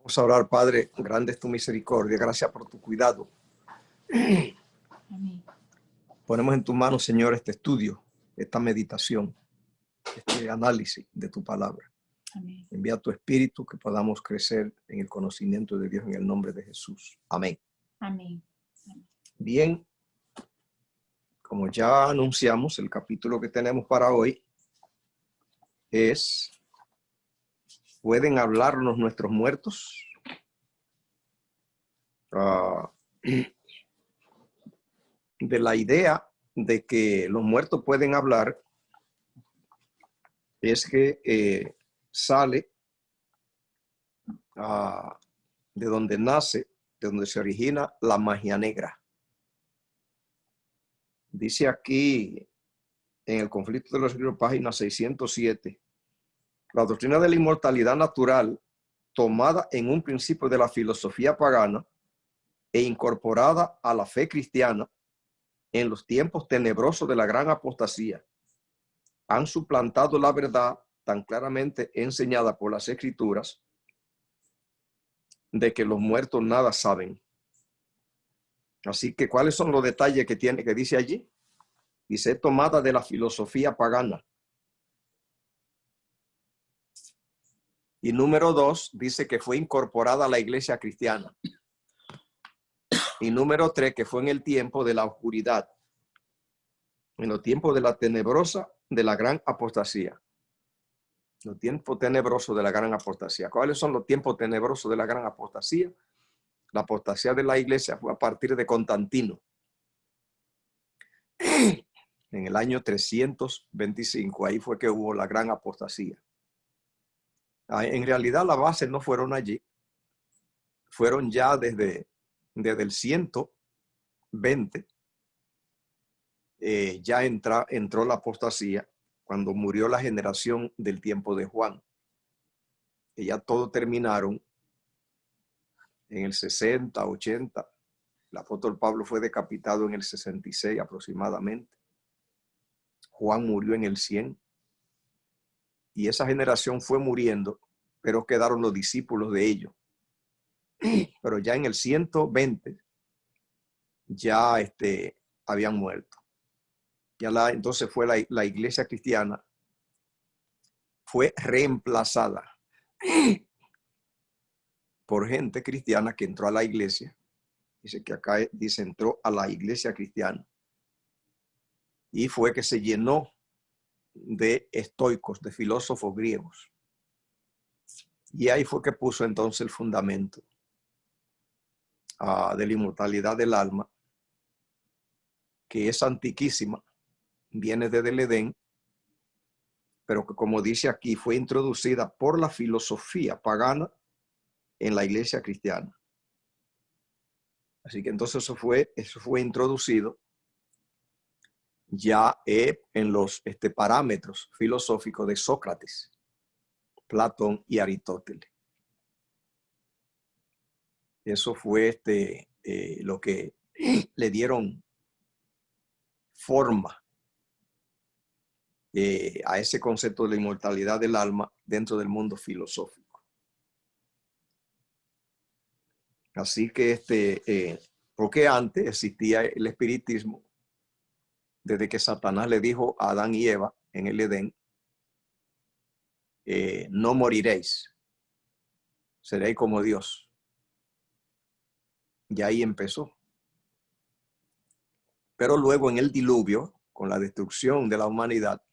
Vamos a orar. Padre, grande es tu misericordia. Gracias por tu cuidado. Amén. Ponemos en tus manos, Señor, este estudio, esta meditación, este análisis de tu palabra. Amén. Envía tu espíritu que podamos crecer en el conocimiento de Dios en el nombre de Jesús. Amén. Amén. Bien, como ya anunciamos, el capítulo que tenemos para hoy es: ¿pueden hablarnos nuestros muertos? De la idea de que los muertos pueden hablar es que sale de donde nace, de donde se origina la magia negra. Dice aquí en el Conflicto de los Siglos, página 607, la doctrina de la inmortalidad natural, tomada en un principio de la filosofía pagana e incorporada a la fe cristiana en los tiempos tenebrosos de la gran apostasía, han suplantado la verdad tan claramente enseñada por las Escrituras de que los muertos nada saben. Así que, ¿cuáles son los detalles que dice allí? Dice, tomada de la filosofía pagana. Y número 2, dice que fue incorporada a la iglesia cristiana. Y número 3, que fue en el tiempo de la oscuridad, en los tiempos de la tenebrosa, de la gran apostasía. Los tiempos tenebrosos de la gran apostasía. ¿Cuáles son los tiempos tenebrosos de la gran apostasía? La apostasía de la iglesia fue a partir de Constantino, en el año 325. Ahí fue que hubo la gran apostasía. En realidad la base no fueron allí, fueron ya desde el 120, ya entró la apostasía cuando murió la generación del tiempo de Juan. Que ya todos terminaron en el 60, 80. El apóstol Pablo fue decapitado en el 66 aproximadamente. Juan murió en el 100. Y esa generación fue muriendo, pero quedaron los discípulos de ellos. Pero ya en el 120 ya habían muerto. Ya entonces fue la iglesia cristiana, fue reemplazada por gente cristiana que entró a la iglesia. Dice que acá dice entró a la iglesia cristiana. Y fue que se llenó de estoicos, de filósofos griegos. Y ahí fue que puso entonces el fundamento de la inmortalidad del alma, que es antiquísima, viene desde el Edén, pero que, como dice aquí, fue introducida por la filosofía pagana en la iglesia cristiana. Así que entonces eso fue introducido ya en los parámetros filosóficos de Sócrates, Platón y Aristóteles. Eso fue lo que le dieron forma a ese concepto de la inmortalidad del alma dentro del mundo filosófico. Así que porque antes existía el espiritismo, desde que Satanás le dijo a Adán y Eva en el Edén, no moriréis, seréis como Dios. Y ahí empezó. Pero luego en el diluvio, con la destrucción de la humanidad,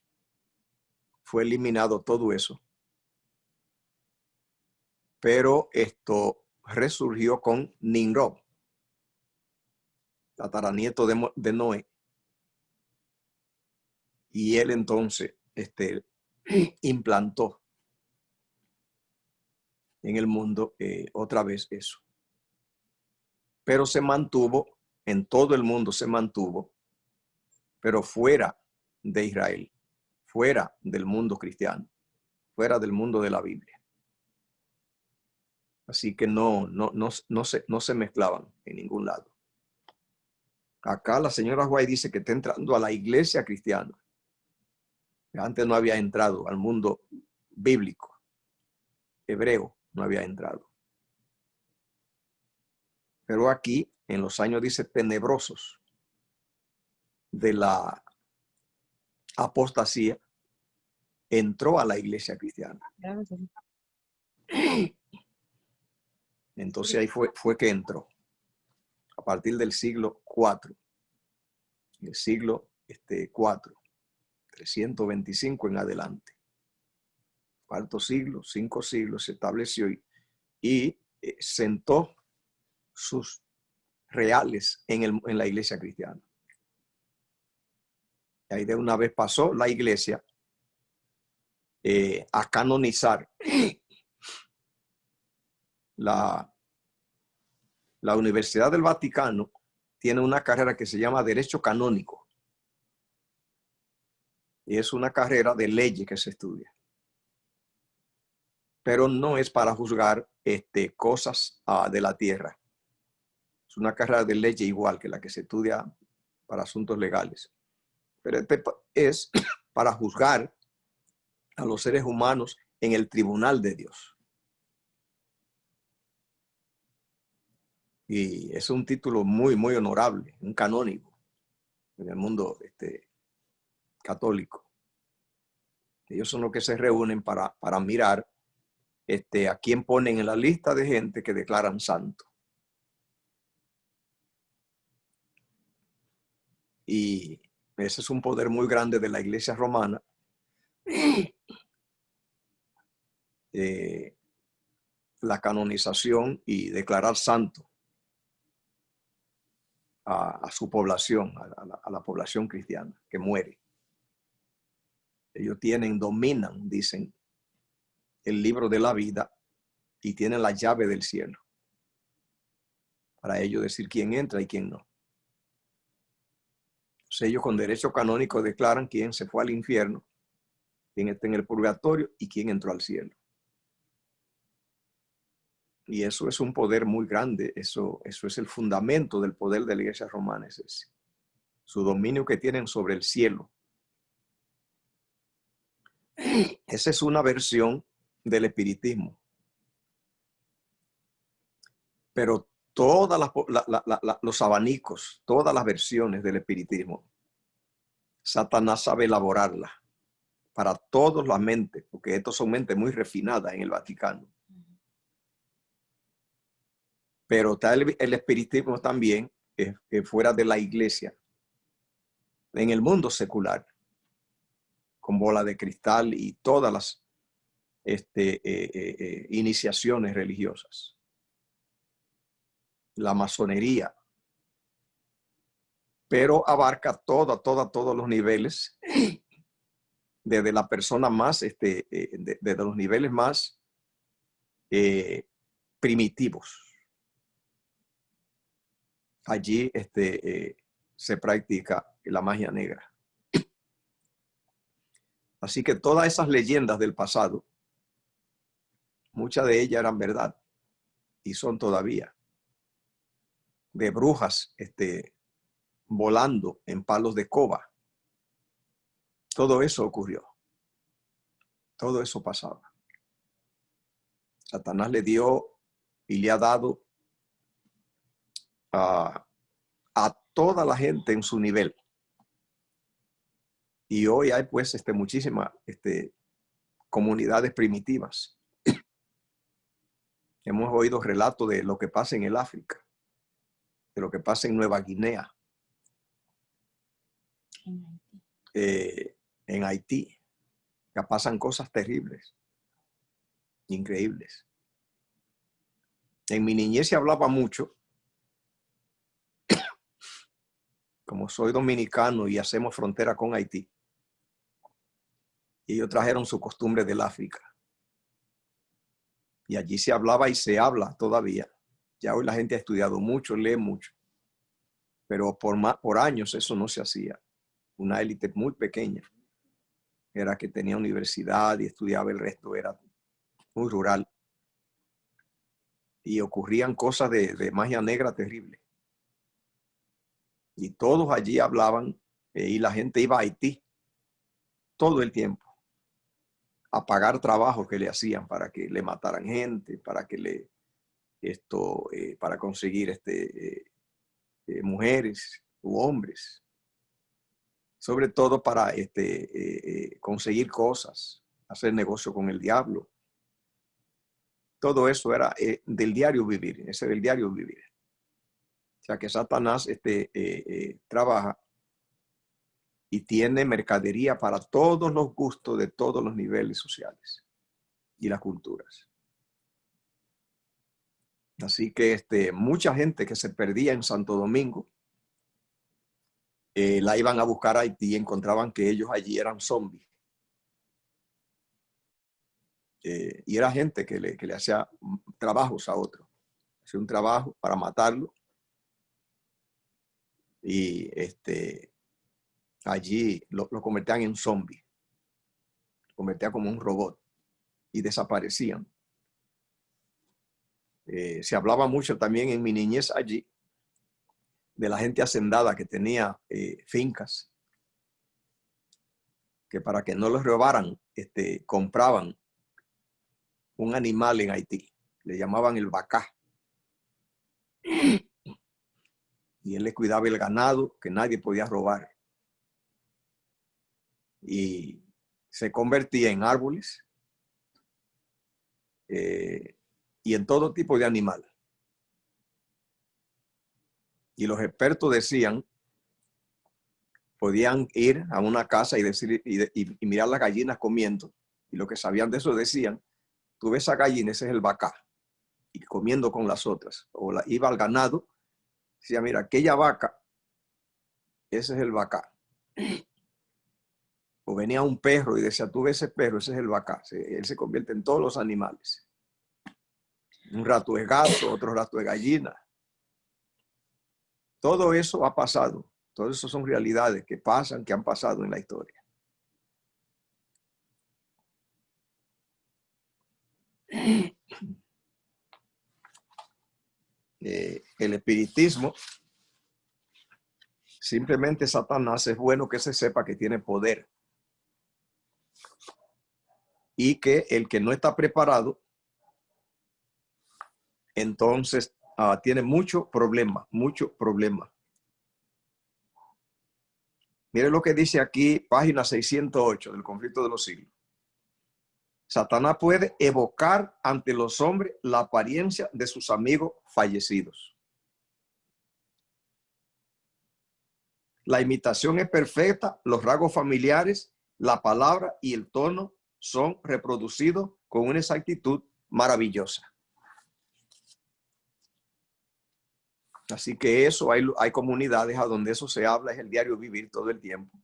fue eliminado todo eso. Pero esto resurgió con Nimrod, tataranieto de Noé. Y él entonces implantó en el mundo otra vez eso. Pero se mantuvo, en todo el mundo se mantuvo, pero fuera de Israel, fuera del mundo cristiano, fuera del mundo de la Biblia. Así que no se mezclaban en ningún lado. Acá la señora White dice que está entrando a la iglesia cristiana. Antes no había entrado al mundo bíblico, hebreo no había entrado. Pero aquí, en los años, dice, tenebrosos de la apostasía, entró a la iglesia cristiana. Entonces ahí fue que entró, a partir del siglo IV, el siglo IV, 325 en adelante. Cuarto siglo, 5 siglos, se estableció y sentó sus reales en la iglesia cristiana. Y ahí de una vez pasó la iglesia a canonizar la Universidad del Vaticano. Tiene una carrera que se llama Derecho Canónico. Y es una carrera de leyes que se estudia. Pero no es para juzgar cosas de la tierra. Es una carrera de leyes igual que la que se estudia para asuntos legales. Pero es para juzgar a los seres humanos en el tribunal de Dios. Y es un título muy, muy honorable, un canónico en el mundo católico. Ellos son los que se reúnen para mirar a quién ponen en la lista de gente que declaran santo. Y ese es un poder muy grande de la iglesia romana. La canonización y declarar santo a su población, a la población cristiana que muere. Ellos dominan, dicen, el libro de la vida y tienen la llave del cielo. Para ellos decir quién entra y quién no. Entonces ellos con derecho canónico declaran quién se fue al infierno, quién está en el purgatorio y quién entró al cielo. Y eso es un poder muy grande. Eso es el fundamento del poder de la iglesia romana. Es ese. Su dominio que tienen sobre el cielo. Esa es una versión del espiritismo. Pero todas los abanicos, todas las versiones del espiritismo, Satanás sabe elaborarlas para todas las mentes, porque estos son mentes muy refinadas en el Vaticano. Pero está el espiritismo también fuera de la iglesia, en el mundo secular, con bola de cristal y todas las iniciaciones religiosas. La masonería, pero abarca todos los niveles, desde la persona más, desde los niveles más primitivos. Allí se practica la magia negra. Así que todas esas leyendas del pasado, muchas de ellas eran verdad y son todavía. De brujas volando en palos de coba. Todo eso ocurrió. Todo eso pasaba. Satanás le dio y le ha dado a toda la gente en su nivel. Y hoy hay pues muchísimas comunidades primitivas. Hemos oído relatos de lo que pasa en el África, de lo que pasa en Nueva Guinea, en Haití. Ya pasan cosas terribles, increíbles. En mi niñez se hablaba mucho, como soy dominicano y hacemos frontera con Haití, y ellos trajeron su costumbre del África. Y allí se hablaba y se habla todavía. Ya hoy la gente ha estudiado mucho, lee mucho. Pero por años eso no se hacía. Una élite muy pequeña era que tenía universidad y estudiaba, el resto era muy rural. Y ocurrían cosas de magia negra terrible. Y todos allí hablaban y la gente iba a Haití todo el tiempo a pagar trabajos que le hacían para que le mataran gente, para que para conseguir mujeres u hombres, sobre todo para conseguir cosas, hacer negocio con el diablo. Todo eso era del diario vivir, ese del diario vivir. O sea que Satanás trabaja y tiene mercadería para todos los gustos de todos los niveles sociales y las culturas. Así que mucha gente que se perdía en Santo Domingo la iban a buscar a Haití y encontraban que ellos allí eran zombies. Y era gente que le hacía trabajos a otros. Hacía un trabajo para matarlo. Y allí lo convertían en zombie. Lo convertían como un robot. Y desaparecían. Se hablaba mucho también en mi niñez allí de la gente hacendada que tenía fincas, que para que no los robaran, compraban un animal en Haití. Le llamaban el bacá. Y él le cuidaba el ganado que nadie podía robar. Y se convertía en árboles y en todo tipo de animal. Y los expertos decían, podían ir a una casa y decir y mirar las gallinas comiendo. Y lo que sabían de eso decían, tú ves a gallina, ese es el bacá. Y comiendo con las otras. O iba al ganado, decía, mira, aquella vaca, ese es el bacá. O venía un perro y decía, tú ves ese perro, ese es el bacá. Él se convierte en todos los animales. Un rato es gato, otro rato es gallina. Todo eso ha pasado. Todo eso son realidades que pasan, que han pasado en la historia. El espiritismo, simplemente Satanás, es bueno que se sepa que tiene poder. Y que el que no está preparado, entonces tiene mucho problema, mucho problema. Mire lo que dice aquí, página 608 del Conflicto de los Siglos. Satanás puede evocar ante los hombres la apariencia de sus amigos fallecidos. La imitación es perfecta, los rasgos familiares, la palabra y el tono son reproducidos con una exactitud maravillosa. Así que eso, hay comunidades a donde eso se habla, es el diario vivir todo el tiempo.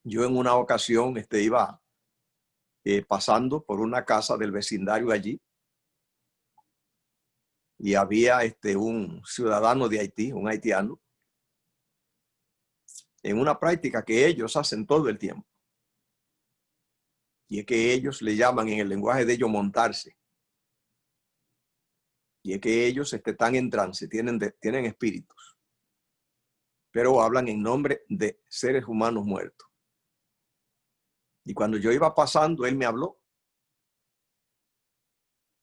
Yo en una ocasión iba pasando por una casa del vecindario allí y había un ciudadano de Haití, un haitiano, en una práctica que ellos hacen todo el tiempo. Y es que ellos le llaman en el lenguaje de ellos montarse. Y es que ellos están en trance, tienen espíritus, pero hablan en nombre de seres humanos muertos. Y cuando yo iba pasando, él me habló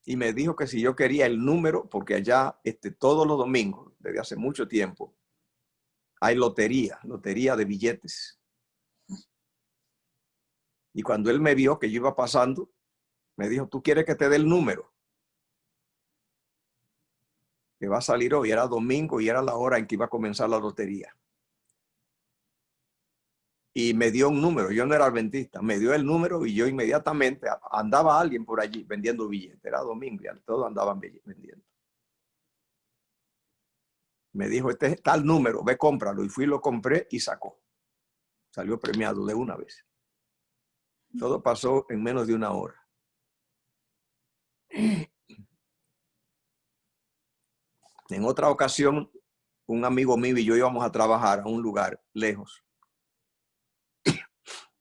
y me dijo que si yo quería el número, porque allá todos los domingos, desde hace mucho tiempo, hay lotería de billetes. Y cuando él me vio que yo iba pasando, me dijo, ¿tú quieres que te dé el número? Que va a salir hoy. Era domingo y era la hora en que iba a comenzar la lotería. Y me dio un número. Yo no era adventista. Me dio el número y yo inmediatamente andaba alguien por allí vendiendo billetes. Era domingo y todos andaban vendiendo. Me dijo, este es tal número, ve, cómpralo. Y fui, lo compré y sacó. Salió premiado de una vez. Todo pasó en menos de una hora. En otra ocasión, un amigo mío y yo íbamos a trabajar a un lugar lejos.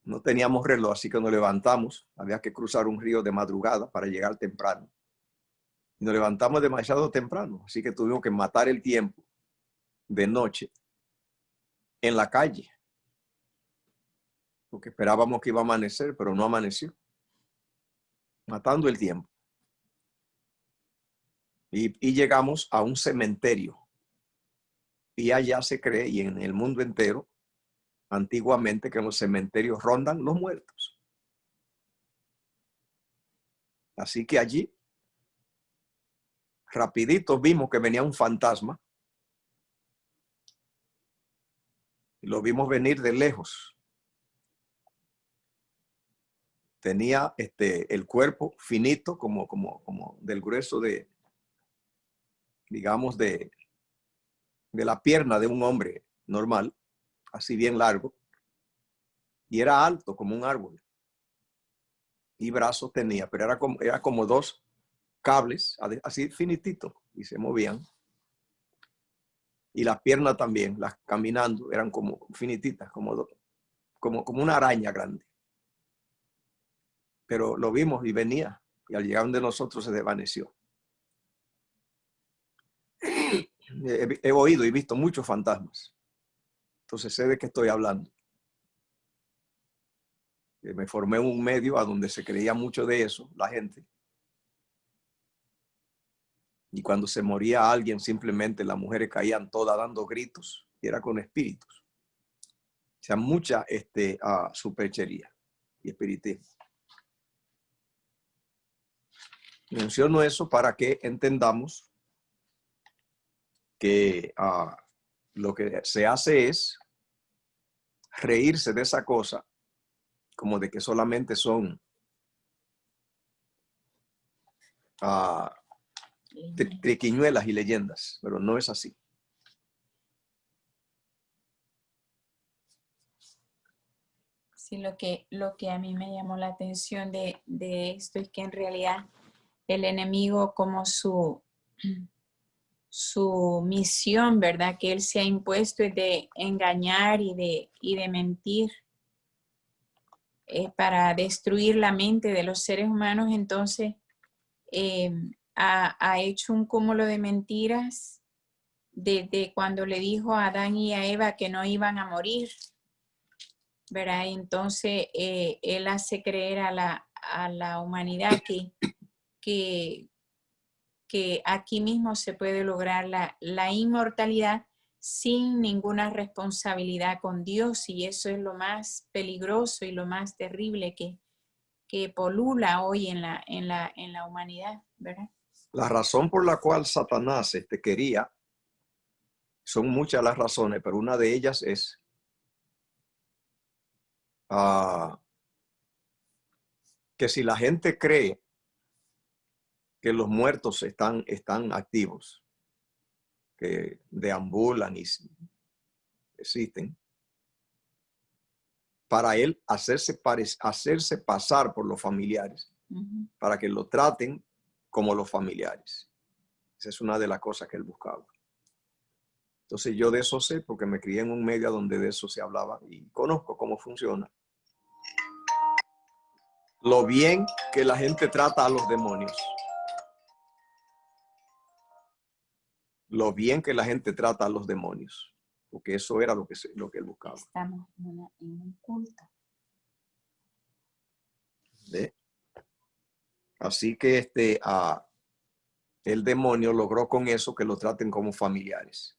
No teníamos reloj, así que nos levantamos. Había que cruzar un río de madrugada para llegar temprano. Y nos levantamos demasiado temprano, así que tuvimos que matar el tiempo de noche en la calle. Porque esperábamos que iba a amanecer, pero no amaneció. matando el tiempo. Y llegamos a un cementerio. Y allá se cree, y en el mundo entero, antiguamente, que en los cementerios rondan los muertos. Así que allí, rapidito vimos que venía un fantasma. Y lo vimos venir de lejos. Tenía el cuerpo finito, como del grueso de, digamos, de la pierna de un hombre normal, así bien largo. Y era alto como un árbol. Y brazos tenía, pero era como dos cables, así finititos, y se movían. Y las piernas también, las caminando, eran como finititas, como una araña grande. Pero lo vimos y venía, y al llegar de nosotros se desvaneció. He oído y visto muchos fantasmas. Entonces sé de qué estoy hablando. Me formé en un medio a donde se creía mucho de eso, la gente. Y cuando se moría alguien, simplemente las mujeres caían todas dando gritos, y era con espíritus. O sea, mucha superchería y espiritismo. Menciono eso para que entendamos que lo que se hace es reírse de esa cosa, como de que solamente son triquiñuelas y leyendas, pero no es así. Sí, lo que a mí me llamó la atención de esto es que en realidad el enemigo, como su misión, ¿verdad? Que él se ha impuesto es de engañar y de mentir para destruir la mente de los seres humanos. Entonces, ha hecho un cúmulo de mentiras desde cuando le dijo a Adán y a Eva que no iban a morir, ¿verdad? Entonces, él hace creer a la humanidad que aquí mismo se puede lograr la inmortalidad sin ninguna responsabilidad con Dios, y eso es lo más peligroso y lo más terrible que polula hoy en la humanidad, ¿verdad? La razón por la cual Satanás quería, son muchas las razones, pero una de ellas es que si la gente cree que los muertos están activos, que deambulan y existen, para él hacerse pasar por los familiares, para que lo traten como los familiares. Esa es una de las cosas que él buscaba. Entonces yo de eso sé porque me crié en un medio donde de eso se hablaba y conozco cómo funciona. Lo bien que la gente trata a los demonios. Lo bien que la gente trata a los demonios. Porque eso era lo que él buscaba. Estamos en un culto. ¿Ve? Así que el demonio logró con eso que lo traten como familiares.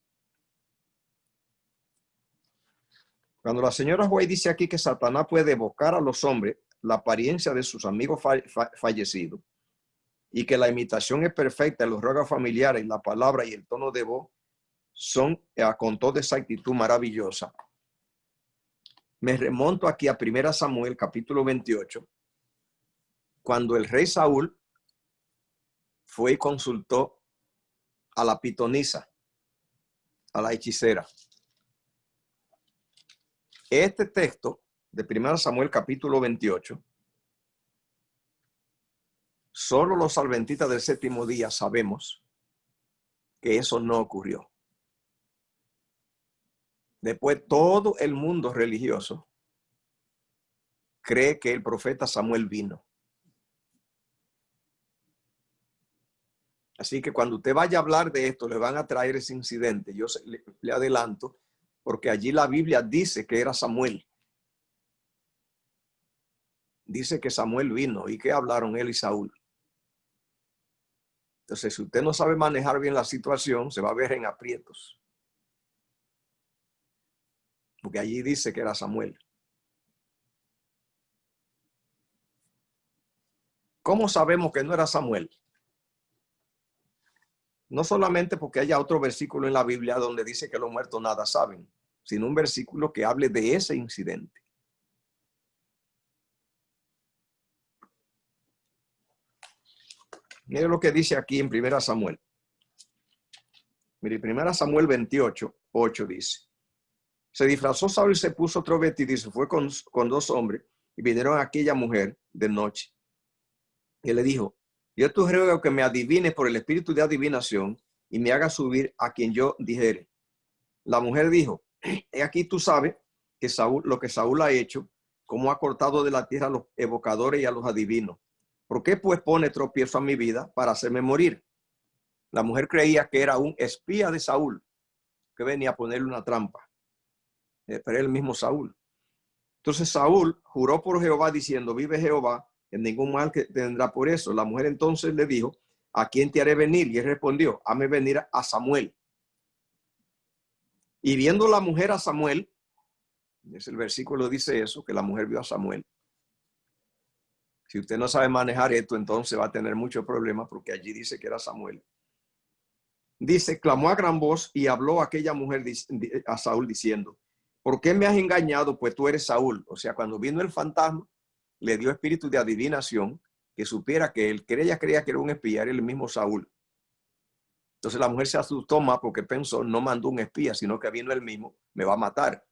Cuando la señora White dice aquí que Satanás puede evocar a los hombres la apariencia de sus amigos fallecidos y que la imitación es perfecta, los rasgos familiares, la palabra y el tono de voz son con toda esa actitud maravillosa. Me remonto aquí a 1 Samuel capítulo 28, cuando el rey Saúl fue y consultó a la pitonisa, a la hechicera. Este texto de 1 Samuel capítulo 28, solo los adventistas del séptimo día sabemos que eso no ocurrió. Después todo el mundo religioso cree que el profeta Samuel vino. Así que cuando usted vaya a hablar de esto, le van a traer ese incidente. Yo le adelanto, porque allí la Biblia dice que era Samuel. dice que Samuel vino y que hablaron él y Saúl. Entonces, si usted no sabe manejar bien la situación, se va a ver en aprietos. Porque allí dice que era Samuel. ¿Cómo sabemos que no era Samuel? No solamente porque haya otro versículo en la Biblia donde dice que los muertos nada saben, sino un versículo que hable de ese incidente. Mire lo que dice aquí en 1 Samuel. Mire, 1 Samuel 28:8 dice: se disfrazó Saúl y se puso otro vestido y se fue con 2 hombres y vinieron a aquella mujer de noche. Y él le dijo: yo te ruego que me adivines por el espíritu de adivinación y me haga subir a quien yo dijere. La mujer dijo: he aquí tú sabes que lo que Saúl ha hecho, cómo ha cortado de la tierra a los evocadores y a los adivinos. ¿Por qué pues pone tropiezo a mi vida para hacerme morir? La mujer creía que era un espía de Saúl que venía a ponerle una trampa. Pero era el mismo Saúl. Entonces Saúl juró por Jehová diciendo: vive Jehová, en ningún mal que tendrá por eso. La mujer entonces le dijo: ¿a quién te haré venir? Y él respondió: hazme venir a Samuel. Y viendo la mujer a Samuel, el versículo dice eso, que la mujer vio a Samuel. Si usted no sabe manejar esto, entonces va a tener muchos problemas, porque allí dice que era Samuel. Dice: clamó a gran voz y habló aquella mujer a Saúl diciendo: ¿por qué me has engañado? Pues tú eres Saúl. O sea, cuando vino el fantasma, le dio espíritu de adivinación, que supiera que él creía que era un espía, era el mismo Saúl. Entonces la mujer se asustó más porque pensó: no mandó un espía, sino que vino él mismo, me va a matar.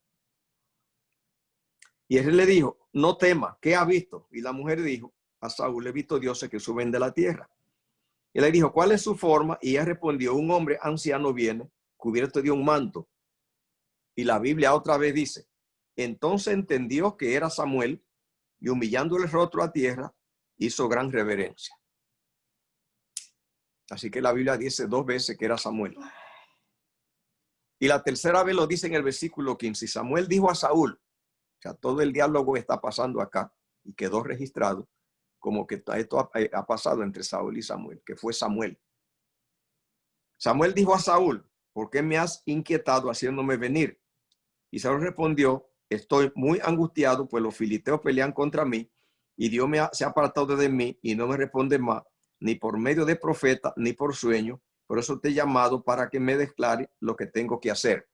Y él le dijo: no temas, ¿qué ha visto? Y la mujer dijo a Saúl: he visto dioses que suben de la tierra. Y le dijo: ¿cuál es su forma? Y ella respondió: un hombre anciano viene, cubierto de un manto. Y la Biblia otra vez dice: entonces entendió que era Samuel, y humillando el rostro a tierra, hizo gran reverencia. Así que la Biblia dice 2 veces que era Samuel. Y la tercera vez lo dice en el versículo 15. Samuel dijo a Saúl, o sea, todo el diálogo está pasando acá y quedó registrado como que esto ha pasado entre Saúl y Samuel, que fue Samuel. Samuel dijo a Saúl: ¿por qué me has inquietado haciéndome venir? Y Saúl respondió: estoy muy angustiado, pues los filisteos pelean contra mí y Dios se ha apartado de mí y no me responde más, ni por medio de profeta, ni por sueño. Por eso te he llamado para que me declare lo que tengo que hacer.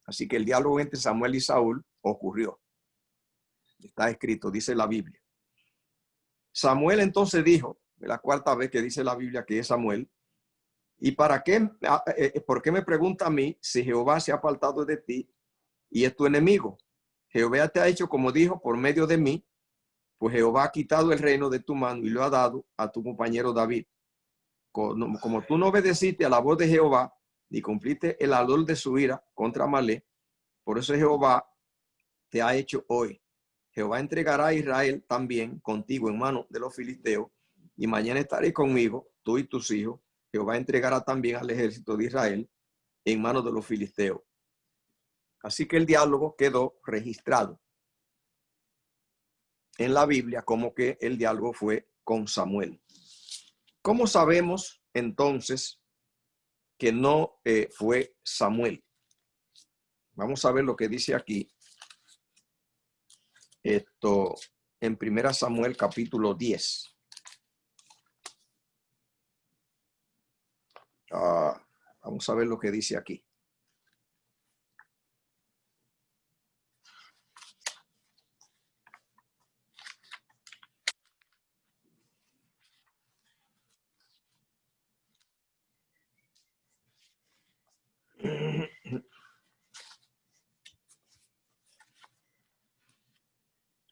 Así que el diálogo entre Samuel y Saúl ocurrió. Está escrito, dice la Biblia. Samuel entonces dijo, la 4ª vez que dice la Biblia que es Samuel: ¿y para qué, por qué me pregunta a mí si Jehová se ha apartado de ti y es tu enemigo? Jehová te ha hecho como dijo por medio de mí, pues Jehová ha quitado el reino de tu mano y lo ha dado a tu compañero David. Como tú no obedeciste a la voz de Jehová, ni cumpliste el ardor de su ira contra Amalek, por eso Jehová te ha hecho hoy. Jehová entregará a Israel también contigo en manos de los filisteos, y mañana estaré conmigo, tú y tus hijos. Jehová entregará también al ejército de Israel en manos de los filisteos. Así que el diálogo quedó registrado en la Biblia como que el diálogo fue con Samuel. ¿Cómo sabemos entonces que no fue Samuel? Vamos a ver lo que dice aquí. Esto en 1 Samuel capítulo 10. Vamos a ver lo que dice aquí.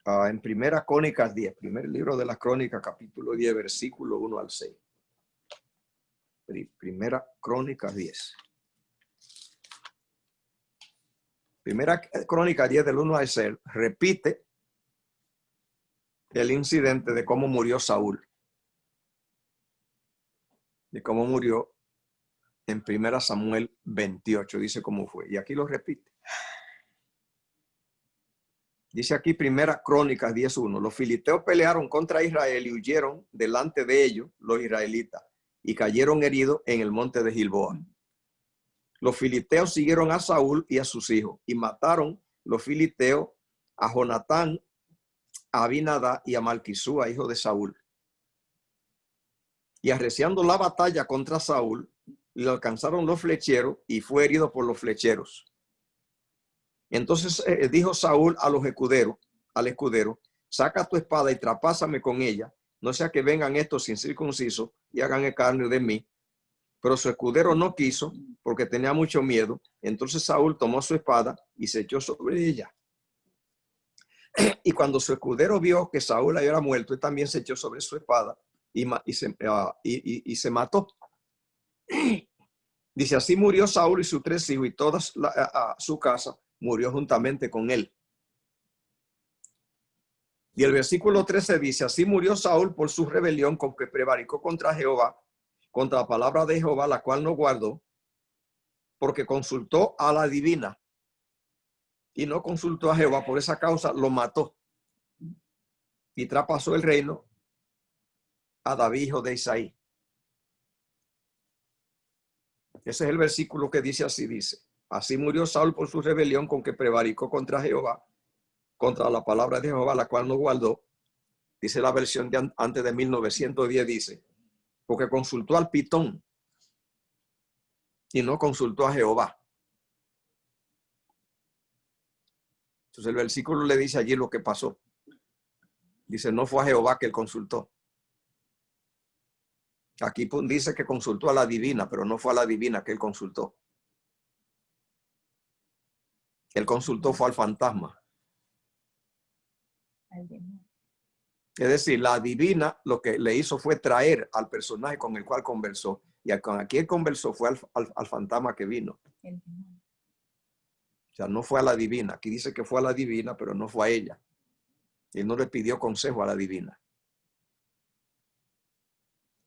En 1 Crónicas 10, primer libro de las Crónicas, capítulo 10, versículo 1 al 6. Primera Crónicas 10. Primera Crónica 10 del 1 al 6 repite el incidente de cómo murió Saúl. De cómo murió en 1 Samuel 28, dice cómo fue. Y aquí lo repite. Dice aquí Primera Crónicas 10:1. Los filisteos pelearon contra Israel y huyeron delante de ellos los israelitas y cayeron heridos en el monte de Gilboa. Los filisteos siguieron a Saúl y a sus hijos y mataron los filisteos a Jonatán, a Abinadab y a Malquisúa, hijo de Saúl. Y arreciando la batalla contra Saúl, le alcanzaron los flecheros y fue herido por los flecheros. Entonces dijo Saúl a los escuderos, al escudero: saca tu espada y trapásame con ella, no sea que vengan estos incircuncisos y hagan escarnio de mí. Pero su escudero no quiso porque tenía mucho miedo. Entonces Saúl tomó su espada y se echó sobre ella. Y cuando su escudero vio que Saúl había muerto, él también se echó sobre su espada y se mató. Dice: así murió Saúl y sus 3 hijos y toda su casa murió juntamente con él. Y el versículo 13 dice: así murió Saúl por su rebelión con que prevaricó contra Jehová, contra la palabra de Jehová, la cual no guardó, porque consultó a la divina y no consultó a Jehová. Por esa causa lo mató y traspasó el reino a David, hijo de Isaí. Ese es el versículo que dice así, dice: así murió Saúl por su rebelión con que prevaricó contra Jehová, contra la palabra de Jehová, la cual no guardó. Dice la versión de antes de 1910, dice: porque consultó al pitón y no consultó a Jehová. Entonces el versículo le dice allí lo que pasó. Dice: no fue a Jehová que él consultó. Aquí dice que consultó a la divina, pero no fue a la divina que él consultó. Él consultó fue al fantasma. Es decir, la divina lo que le hizo fue traer al personaje con el cual conversó. Y con quien conversó fue al fantasma que vino. O sea, no fue a la divina. Aquí dice que fue a la divina, pero no fue a ella. Él no le pidió consejo a la divina.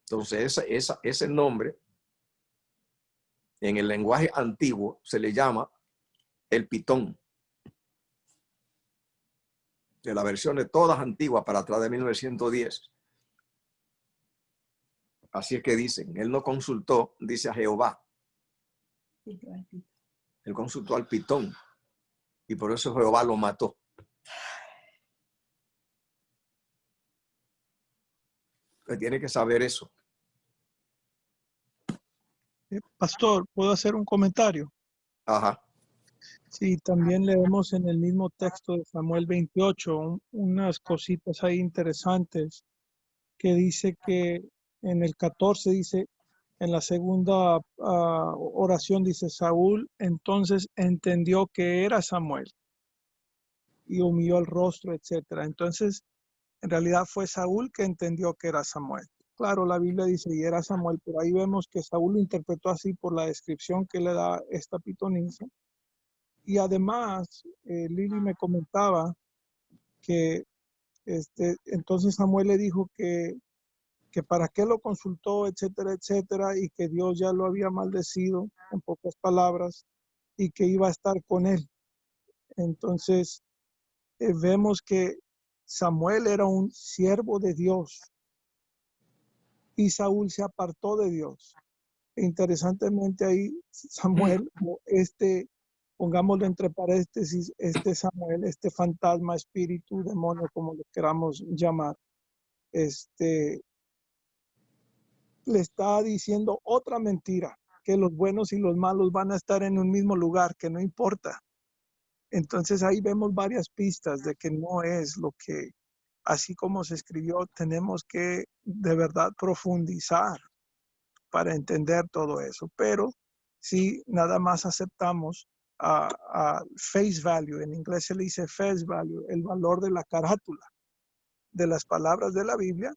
Entonces, ese nombre, en el lenguaje antiguo, se le llama el pitón. De las versiones todas antiguas para atrás de 1910. Así es que dicen: él no consultó, dice, a Jehová. Él consultó al pitón. Y por eso Jehová lo mató. Usted tiene que saber eso. Pastor, ¿puedo hacer un comentario? Ajá. Sí, también leemos en el mismo texto de Samuel 28 unas cositas ahí interesantes que dice que en el 14 dice, en la segunda oración dice: Saúl entonces entendió que era Samuel y humilló el rostro, etcétera. Entonces, en realidad fue Saúl que entendió que era Samuel. Claro, la Biblia dice y era Samuel, pero ahí vemos que Saúl lo interpretó así por la descripción que le da esta pitonisa. Y además, Lili me comentaba que entonces Samuel le dijo que para qué lo consultó, etcétera, etcétera, y que Dios ya lo había maldecido, en pocas palabras, y que iba a estar con él. Entonces, vemos que Samuel era un siervo de Dios y Saúl se apartó de Dios. Interesantemente ahí Samuel, pongámoslo entre paréntesis, Samuel, este fantasma, espíritu, demonio, como lo queramos llamar, le está diciendo otra mentira, que los buenos y los malos van a estar en un mismo lugar, que no importa. Entonces ahí vemos varias pistas de que no es lo que, así como se escribió, tenemos que de verdad profundizar para entender todo eso. Pero si nada más aceptamos a face value, en inglés se le dice face value, el valor de la carátula de las palabras de la Biblia,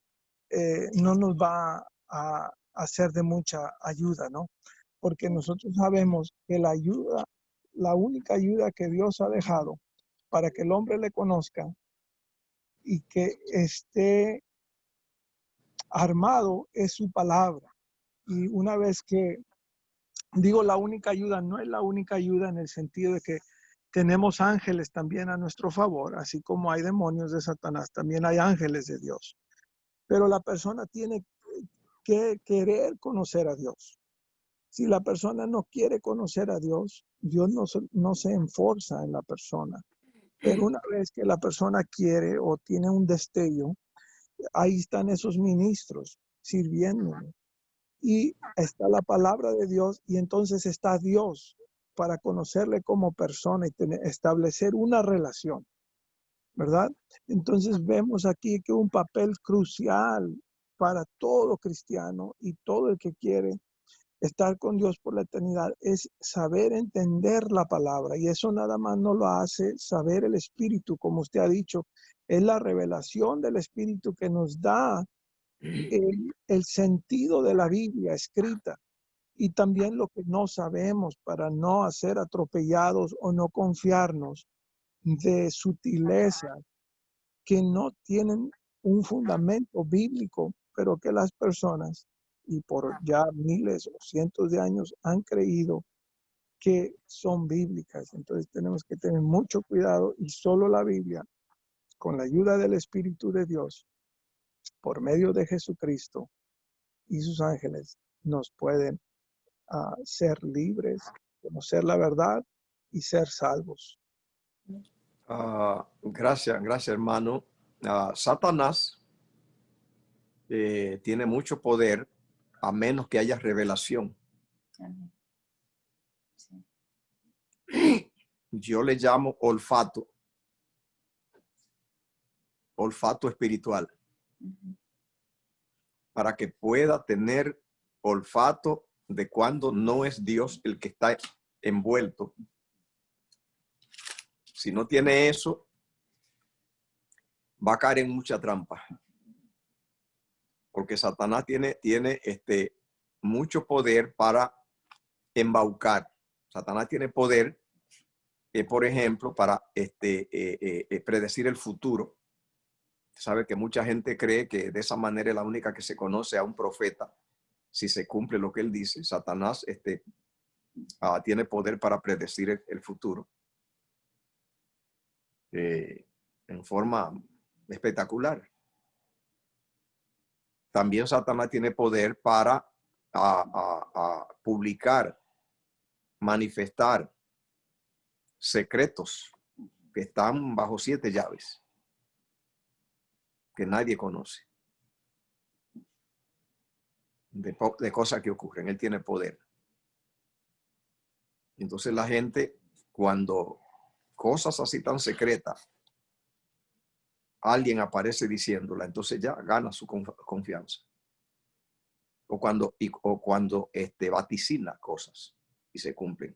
no nos va a ser de mucha ayuda, ¿no? Porque nosotros sabemos que la única ayuda que Dios ha dejado para que el hombre le conozca y que esté armado es su palabra. Y una vez que digo la única ayuda, no es la única ayuda en el sentido de que tenemos ángeles también a nuestro favor, así como hay demonios de Satanás, también hay ángeles de Dios. Pero la persona tiene que querer conocer a Dios. Si la persona no quiere conocer a Dios, Dios no se enforza en la persona. Pero una vez que la persona quiere o tiene un destello, ahí están esos ministros sirviéndole. Y está la palabra de Dios y entonces está Dios para conocerle como persona y establecer una relación, ¿verdad? Entonces vemos aquí que un papel crucial para todo cristiano y todo el que quiere estar con Dios por la eternidad es saber entender la palabra. Y eso nada más no lo hace saber el Espíritu, como usted ha dicho. Es la revelación del Espíritu que nos da el sentido de la Biblia escrita. Y también lo que no sabemos para no ser atropellados o no confiarnos de sutilezas que no tienen un fundamento bíblico, pero que las personas, y por ya miles o cientos de años, han creído que son bíblicas. Entonces tenemos que tener mucho cuidado y solo la Biblia, con la ayuda del Espíritu de Dios, por medio de Jesucristo y sus ángeles, nos pueden ser libres, conocer la verdad y ser salvos. Gracias, hermano. Satanás tiene mucho poder a menos que haya revelación. Amén. Sí. Yo le llamo olfato espiritual, para que pueda tener olfato de cuando no es Dios el que está envuelto. Si no tiene eso, va a caer en mucha trampa. Porque Satanás tiene mucho poder para embaucar. Satanás tiene poder, por ejemplo, para predecir el futuro. Sabe que mucha gente cree que de esa manera es la única que se conoce a un profeta, si se cumple lo que él dice. Satanás tiene poder para predecir el futuro en forma espectacular. También Satanás tiene poder para publicar, manifestar secretos que están bajo 7 llaves, que nadie conoce, de cosas que ocurren. Él tiene poder. Entonces la gente, cuando cosas así tan secretas, alguien aparece diciéndola, entonces ya gana su confianza. O cuando vaticina cosas y se cumplen.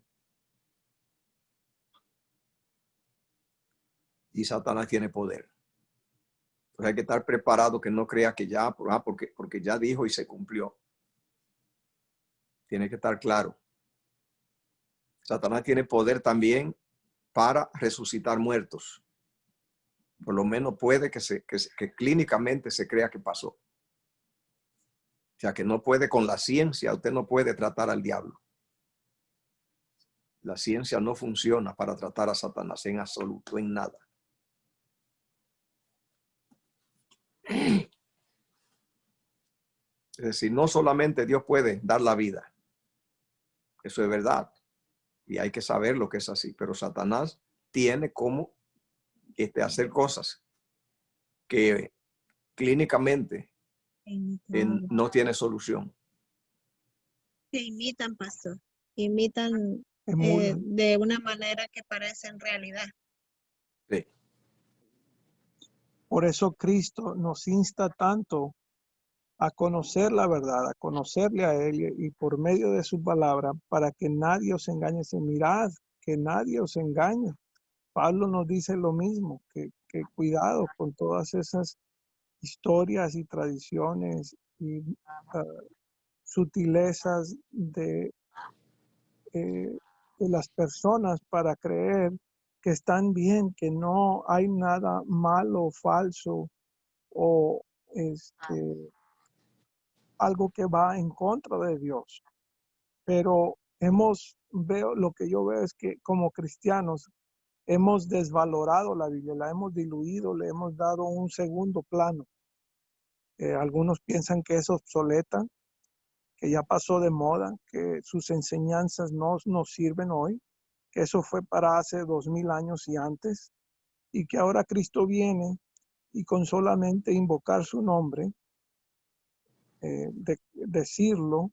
Y Satanás tiene poder. Entonces hay que estar preparado, que no crea que ya, porque ya dijo y se cumplió. Tiene que estar claro. Satanás tiene poder también para resucitar muertos. Por lo menos puede que clínicamente se crea que pasó. O sea, que no puede con la ciencia, usted no puede tratar al diablo. La ciencia no funciona para tratar a Satanás en absoluto, en nada. Es decir, no solamente Dios puede dar la vida. Eso es verdad. Y hay que saber lo que es así. Pero Satanás tiene cómo hacer cosas que clínicamente no tiene solución. Que imitan, pastor. Imitan de una manera que parecen realidad. Sí. Por eso Cristo nos insta tanto a conocer la verdad, a conocerle a Él y por medio de su palabra, para que nadie os engañe. Mirad, que nadie os engañe. Pablo nos dice lo mismo, que cuidado con todas esas historias y tradiciones y sutilezas de las personas para creer que están bien, que no hay nada malo, falso o algo que va en contra de Dios. Pero lo que yo veo es que como cristianos hemos desvalorado la Biblia, la hemos diluido, le hemos dado un segundo plano. Algunos piensan que es obsoleta, que ya pasó de moda, que sus enseñanzas no nos sirven hoy, que eso fue para hace 2000 años y antes, y que ahora Cristo viene y con solamente invocar su nombre, decirlo,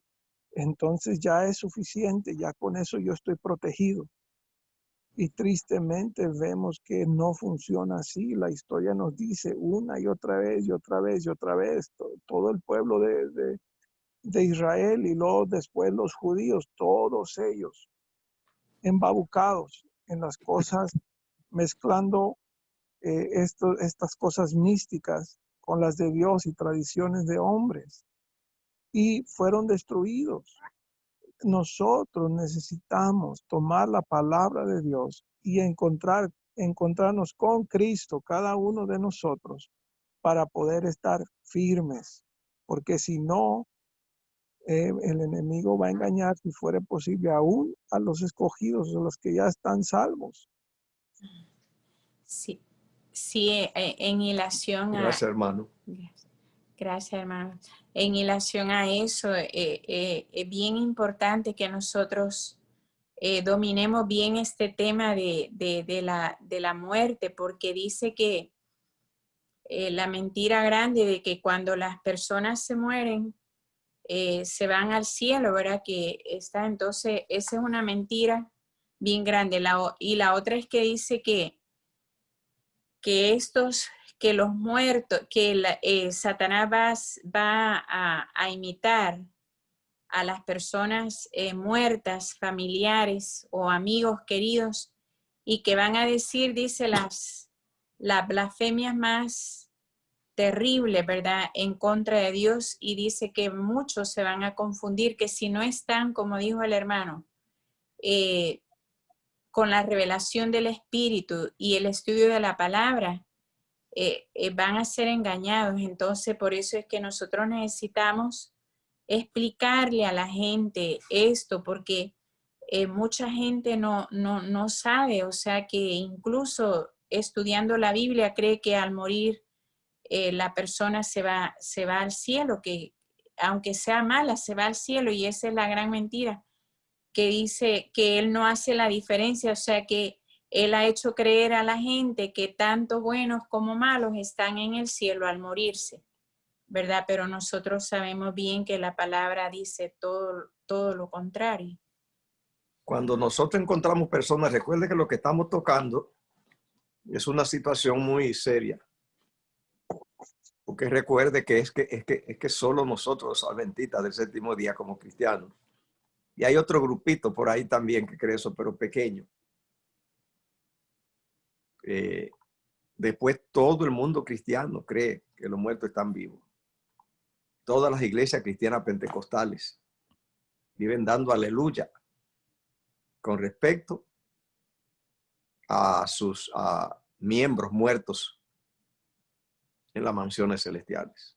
entonces ya es suficiente, ya con eso yo estoy protegido. Y tristemente vemos que no funciona así. La historia nos dice una y otra vez y otra vez y otra vez, todo el pueblo de Israel y luego después los judíos, todos ellos embabucados en las cosas, mezclando estas cosas místicas con las de Dios y tradiciones de hombres, y fueron destruidos. Nosotros necesitamos tomar la palabra de Dios y encontrarnos con Cristo, cada uno de nosotros, para poder estar firmes, porque si no, el enemigo va a engañar, si fuera posible, aún a los escogidos, a los que ya están salvos. Sí, sí, en ilación a... Gracias, hermano. Gracias, hermano. En relación a eso, es bien importante que nosotros dominemos bien este tema de la muerte, porque dice que la mentira grande de que cuando las personas se mueren, se van al cielo, ¿verdad? Que está, entonces, esa es una mentira bien grande. Y la otra es que dice que que los muertos, que Satanás va a imitar a las personas muertas, familiares o amigos queridos, y que van a decir, dice, las blasfemias más terribles, ¿verdad?, en contra de Dios, y dice que muchos se van a confundir, que si no están, como dijo el hermano, con la revelación del Espíritu y el estudio de la palabra, van a ser engañados. Entonces, por eso es que nosotros necesitamos explicarle a la gente esto, porque mucha gente no sabe, o sea, que incluso estudiando la Biblia cree que al morir la persona se va al cielo, que aunque sea mala, se va al cielo, y esa es la gran mentira, que dice que él no hace la diferencia, o sea, que él ha hecho creer a la gente que tanto buenos como malos están en el cielo al morirse, ¿verdad? Pero nosotros sabemos bien que la palabra dice todo lo contrario. Cuando nosotros encontramos personas, recuerde que lo que estamos tocando es una situación muy seria. Porque recuerde que es que solo nosotros, los adventistas del séptimo día como cristianos, y hay otro grupito por ahí también que cree eso, pero pequeño. Después todo el mundo cristiano cree que los muertos están vivos. Todas las iglesias cristianas pentecostales viven dando aleluya con respecto a sus miembros muertos en las mansiones celestiales.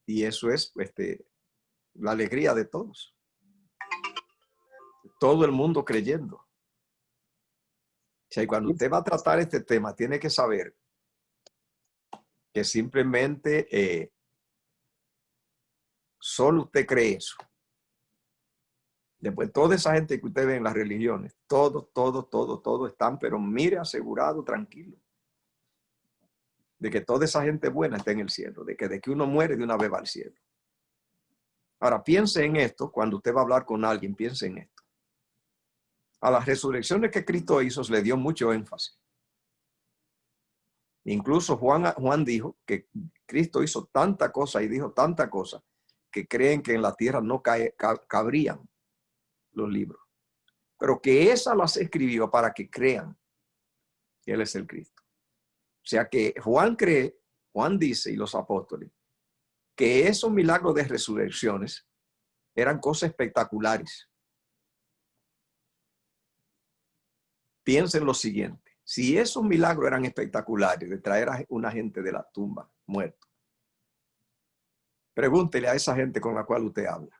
Y eso es la alegría de todos. Todo el mundo creyendo. O sea, y cuando usted va a tratar este tema, tiene que saber que simplemente solo usted cree eso. Después, toda esa gente que usted ve en las religiones, todos están, pero mire, asegurado, tranquilo, de que toda esa gente buena está en el cielo, de que uno muere de una vez va al cielo. Ahora, piense en esto, cuando usted va a hablar con alguien, piense en esto. A las resurrecciones que Cristo hizo, le dio mucho énfasis. Incluso Juan dijo que Cristo hizo tanta cosa y dijo tanta cosa que creen que en la tierra no cabrían los libros, pero que esas las escribió para que crean que Él es el Cristo. O sea que Juan dice, y los apóstoles, que esos milagros de resurrecciones eran cosas espectaculares. Piensen lo siguiente: si esos milagros eran espectaculares de traer a una gente de la tumba muerto, pregúntele a esa gente con la cual usted habla.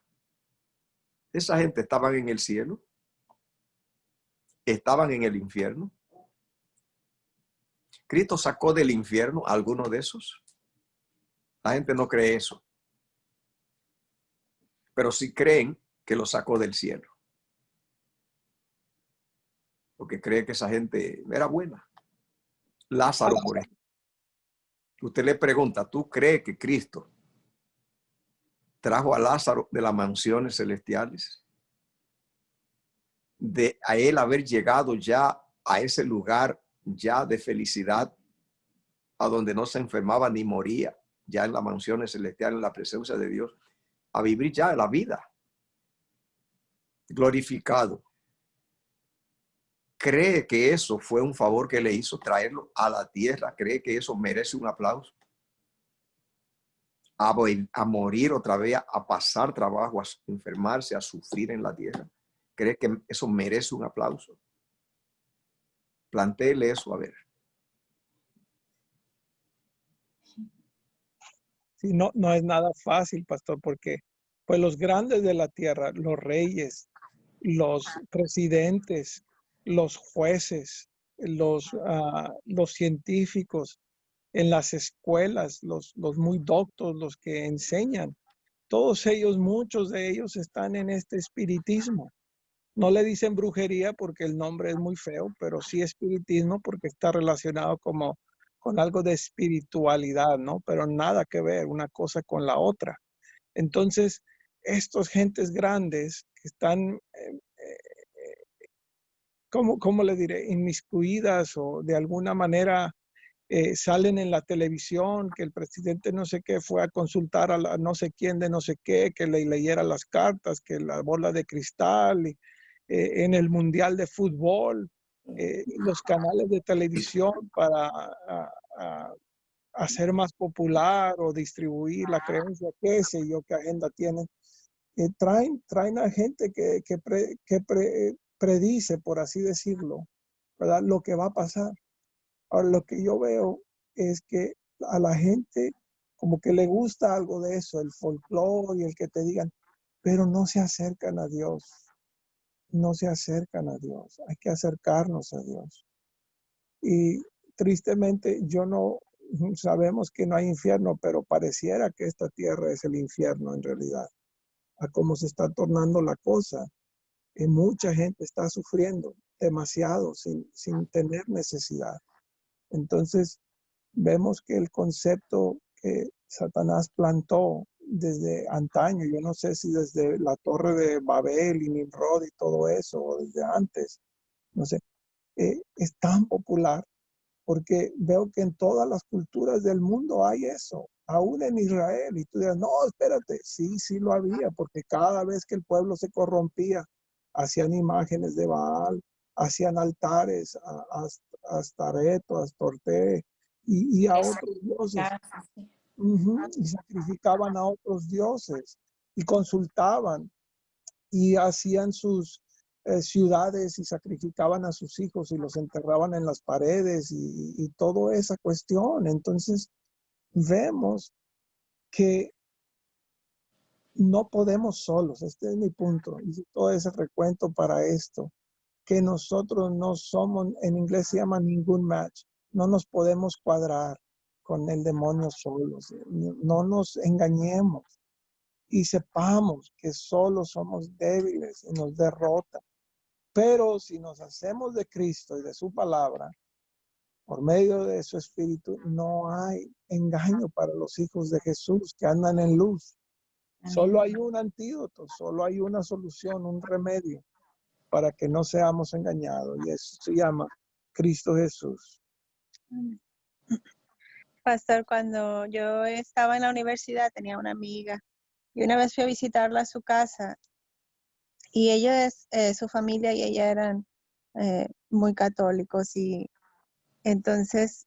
¿Esa gente estaba en el cielo? estaban en el infierno. ¿Cristo sacó del infierno a alguno de esos? La gente no cree eso, pero sí creen que lo sacó del cielo, porque cree que esa gente era buena. Lázaro, por ejemplo. Usted le pregunta, ¿tú crees que Cristo trajo a Lázaro de las mansiones celestiales? De a él haber llegado ya a ese lugar ya de felicidad, a donde no se enfermaba ni moría, ya en las mansiones celestiales, en la presencia de Dios, a vivir ya la vida, glorificado. ¿Cree que eso fue un favor que le hizo traerlo a la tierra? ¿Cree que eso merece un aplauso? A morir otra vez, a pasar trabajo, a enfermarse, a sufrir en la tierra. ¿Cree que eso merece un aplauso? Plantéele eso, a ver. Sí, no es nada fácil, pastor, porque pues los grandes de la tierra, los reyes, los presidentes, los jueces, los científicos, en las escuelas, los muy doctos, los que enseñan, todos ellos, muchos de ellos están en este espiritismo. No le dicen brujería porque el nombre es muy feo, pero sí espiritismo porque está relacionado como con algo de espiritualidad, ¿no? Pero nada que ver una cosa con la otra. Entonces, estos gentes grandes que están, ¿cómo le diré? Inmiscuidas o de alguna manera salen en la televisión, que el presidente no sé qué fue a consultar a la no sé quién de no sé qué, que le leyera las cartas, que la bola de cristal, y, en el Mundial de Fútbol, los canales de televisión para hacer más popular o distribuir la creencia, qué sé yo, qué agenda tienen. Traen a gente que predice, por así decirlo, ¿verdad? Lo que va a pasar. Ahora, lo que yo veo es que a la gente como que le gusta algo de eso, el folclore y el que te digan, pero no se acercan a Dios, no se acercan a Dios, hay que acercarnos a Dios. Y tristemente sabemos que no hay infierno, pero pareciera que esta tierra es el infierno en realidad, a cómo se está tornando la cosa. Mucha gente está sufriendo demasiado sin tener necesidad. Entonces, vemos que el concepto que Satanás plantó desde antaño, yo no sé si desde la Torre de Babel y Nimrod y todo eso, o desde antes, no sé, es tan popular porque veo que en todas las culturas del mundo hay eso, aún en Israel. Y tú dirás, no, espérate, sí lo había, porque cada vez que el pueblo se corrompía, hacían imágenes de Baal, hacían altares a Astareto, a Astorté y a otros dioses. Y sacrificaban a otros dioses y consultaban y hacían sus ciudades y sacrificaban a sus hijos y los enterraban en las paredes y toda esa cuestión. Entonces vemos que no podemos solos. Este es mi punto. Hice todo ese recuento para esto, que nosotros no somos, en inglés se llama ningún match. No nos podemos cuadrar con el demonio solos. No nos engañemos y sepamos que solo somos débiles y nos derrota. Pero si nos hacemos de Cristo y de su palabra, por medio de su espíritu, no hay engaño para los hijos de Jesús que andan en luz. Solo hay un antídoto, solo hay una solución, un remedio para que no seamos engañados. Y eso se llama Cristo Jesús. Pastor, cuando yo estaba en la universidad tenía una amiga y una vez fui a visitarla a su casa y ella su familia y ella eran muy católicos y entonces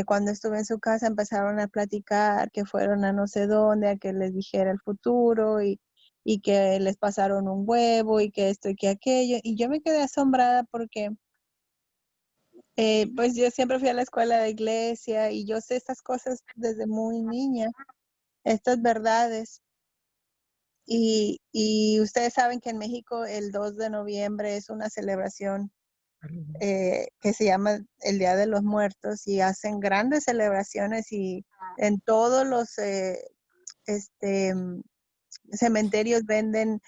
cuando estuve en su casa empezaron a platicar que fueron a no sé dónde, a que les dijera el futuro y que les pasaron un huevo y que esto y que aquello. Y yo me quedé asombrada porque pues yo siempre fui a la escuela de iglesia y yo sé estas cosas desde muy niña, estas verdades. Y ustedes saben que en México el 2 de noviembre es una celebración que se llama el Día de los Muertos, y hacen grandes celebraciones, y en todos los cementerios venden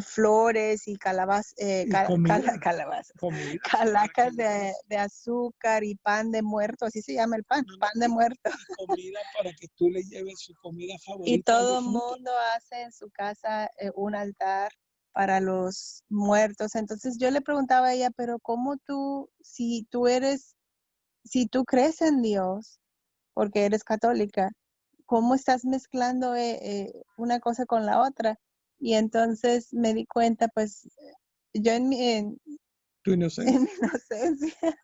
flores y Y comida, calabazas, comida. calacas de azúcar y pan de muerto, así se llama el pan, pan de muerto. Y comida para que tú le lleves su comida Y favorita al todo el difunto. mundo hace en su casa un altar para los muertos. Entonces yo le preguntaba a ella, pero ¿cómo tú, si tú crees en Dios, porque eres católica, cómo estás mezclando una cosa con la otra? Y entonces me di cuenta, pues, yo Tu en inocencia. mi inocencia,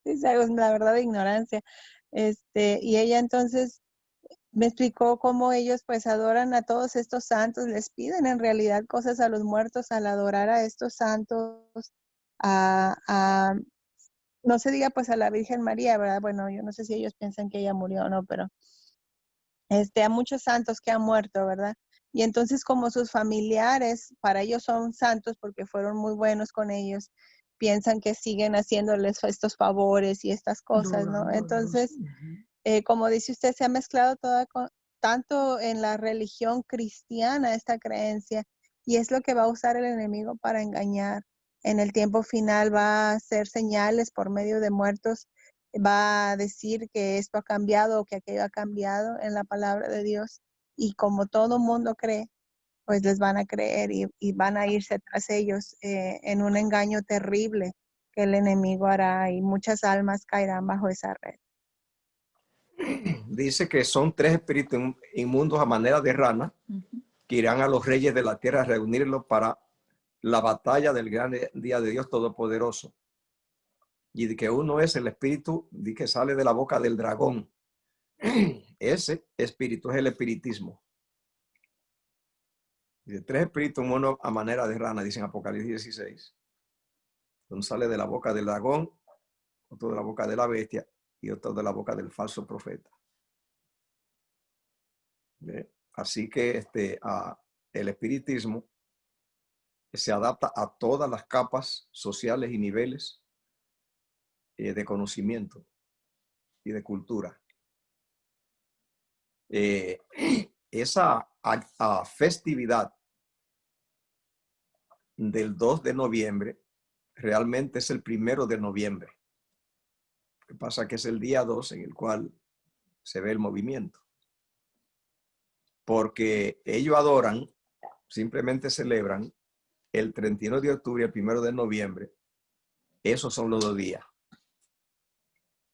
la verdad de ignorancia, y ella entonces me explicó cómo ellos pues adoran a todos estos santos, les piden en realidad cosas a los muertos al adorar a estos santos, a no se diga pues a la Virgen María, ¿verdad? Bueno, yo no sé si ellos piensan que ella murió o no, pero a muchos santos que han muerto, ¿verdad? Y entonces como sus familiares, para ellos son santos porque fueron muy buenos con ellos, piensan que siguen haciéndoles estos favores y estas cosas, ¿no? Entonces, como dice usted, se ha mezclado tanto en la religión cristiana esta creencia, y es lo que va a usar el enemigo para engañar. En el tiempo final va a hacer señales por medio de muertos, va a decir que esto ha cambiado o que aquello ha cambiado en la palabra de Dios, y como todo mundo cree, pues les van a creer y van a irse tras ellos en un engaño terrible que el enemigo hará, y muchas almas caerán bajo esa red. Dice que son 3 espíritus inmundos a manera de rana que irán a los reyes de la tierra a reunirlos para la batalla del gran día de Dios Todopoderoso. Y de que uno es el espíritu de que sale de la boca del dragón. Ese espíritu es el espiritismo. De 3 espíritus, uno a manera de rana, dicen Apocalipsis 16. Uno sale de la boca del dragón, otro de la boca de la bestia y otro de la boca del falso profeta. Así que el espiritismo se adapta a todas las capas sociales y niveles de conocimiento y de cultura. Esa festividad del 2 de noviembre realmente es el 1 de noviembre. Lo que pasa es que es el día 2 en el cual se ve el movimiento. Porque ellos adoran, simplemente celebran el 31 de octubre y el 1 de noviembre. Esos son los 2 días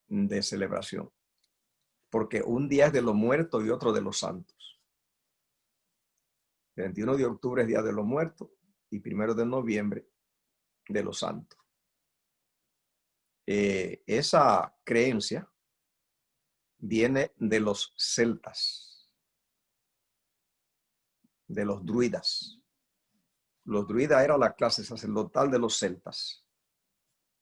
de celebración. Porque un día es de los muertos y otro de los santos. 31 de octubre es Día de los Muertos y 1 de noviembre de los santos. Esa creencia viene de los celtas, de los druidas. Los druidas eran la clase sacerdotal de los celtas.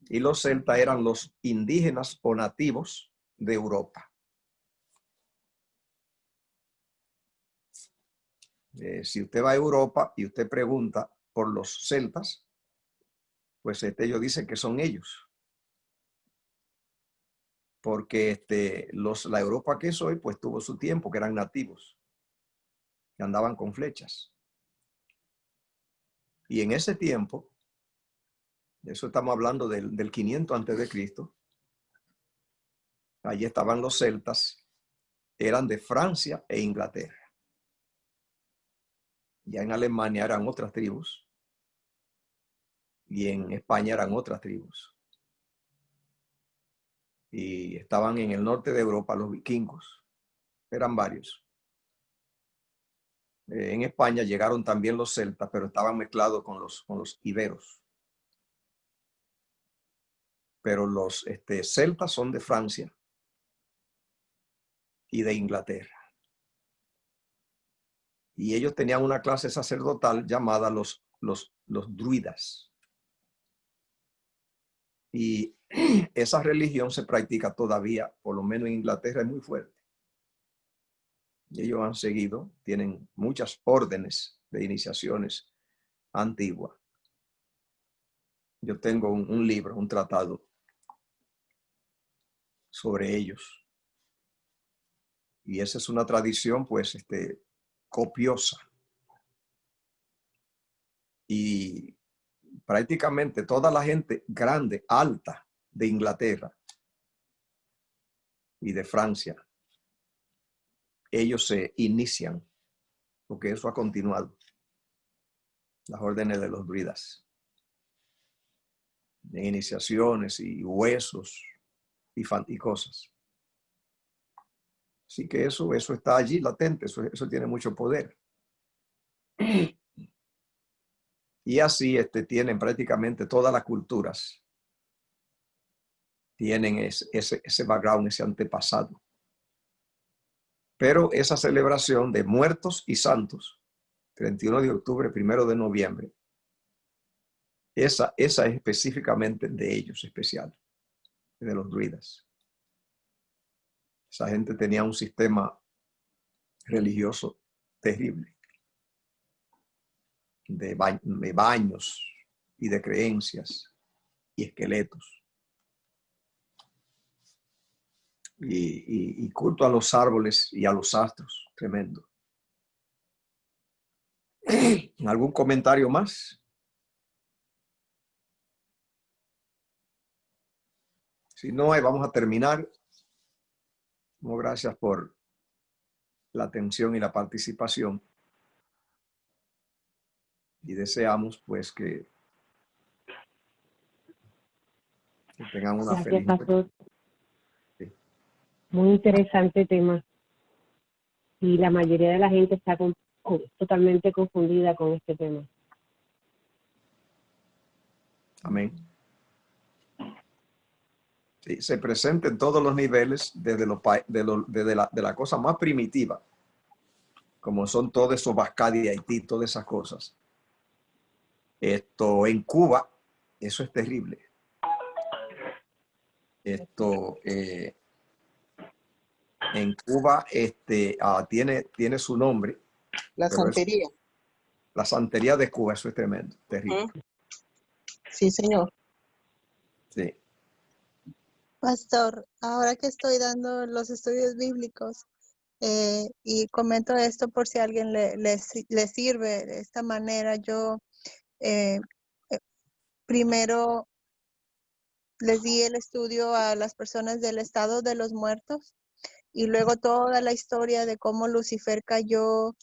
Y los celtas eran los indígenas o nativos de Europa. Si usted va a Europa y usted pregunta por los celtas, pues ellos dicen que son ellos. Porque la Europa que es hoy, pues tuvo su tiempo, que eran nativos, que andaban con flechas. Y en ese tiempo, eso estamos hablando del 500 antes de Cristo, allí estaban los celtas, eran de Francia e Inglaterra. Ya en Alemania eran otras tribus y en España eran otras tribus. Y estaban en el norte de Europa los vikingos, eran varios. En España llegaron también los celtas, pero estaban mezclados con los iberos. Pero los celtas son de Francia y de Inglaterra. Y ellos tenían una clase sacerdotal llamada los druidas. Y esa religión se practica todavía, por lo menos en Inglaterra, es muy fuerte. Y ellos han seguido, tienen muchas órdenes de iniciaciones antiguas. yo tengo un libro, un tratado sobre ellos. Y esa es una tradición, pues, copiosa. Y prácticamente toda la gente grande, alta de Inglaterra y de Francia, ellos se inician, porque eso ha continuado, las órdenes de los druidas, de iniciaciones y huesos y cosas. Así que eso está allí latente, eso tiene mucho poder. Y así tienen prácticamente todas las culturas, tienen ese background, ese antepasado. Pero esa celebración de muertos y santos, 31 de octubre, 1 de noviembre, esa es específicamente de ellos, especial, de los druidas. Esa gente tenía un sistema religioso terrible, de baños y de creencias y esqueletos. Y culto a los árboles y a los astros, tremendo. ¿Algún comentario más? Si no, vamos a terminar. Gracias por la atención y la participación. Y deseamos, pues, que tengan una Gracias, feliz noche. pastor. Sí. Muy interesante tema. Y la mayoría de la gente está totalmente confundida con este tema. Amén. Sí, se presenta en todos los niveles, desde la cosa más primitiva, como son todos esos Bascadi y Haití, todas esas cosas. En Cuba, eso es terrible. En Cuba tiene su nombre. La santería. La santería de Cuba, eso es tremendo, terrible. Sí, señor. Sí. Pastor, ahora que estoy dando los estudios bíblicos y comento esto por si a alguien le sirve de esta manera, yo primero les di el estudio a las personas del estado de los muertos y luego toda la historia de cómo Lucifer cayó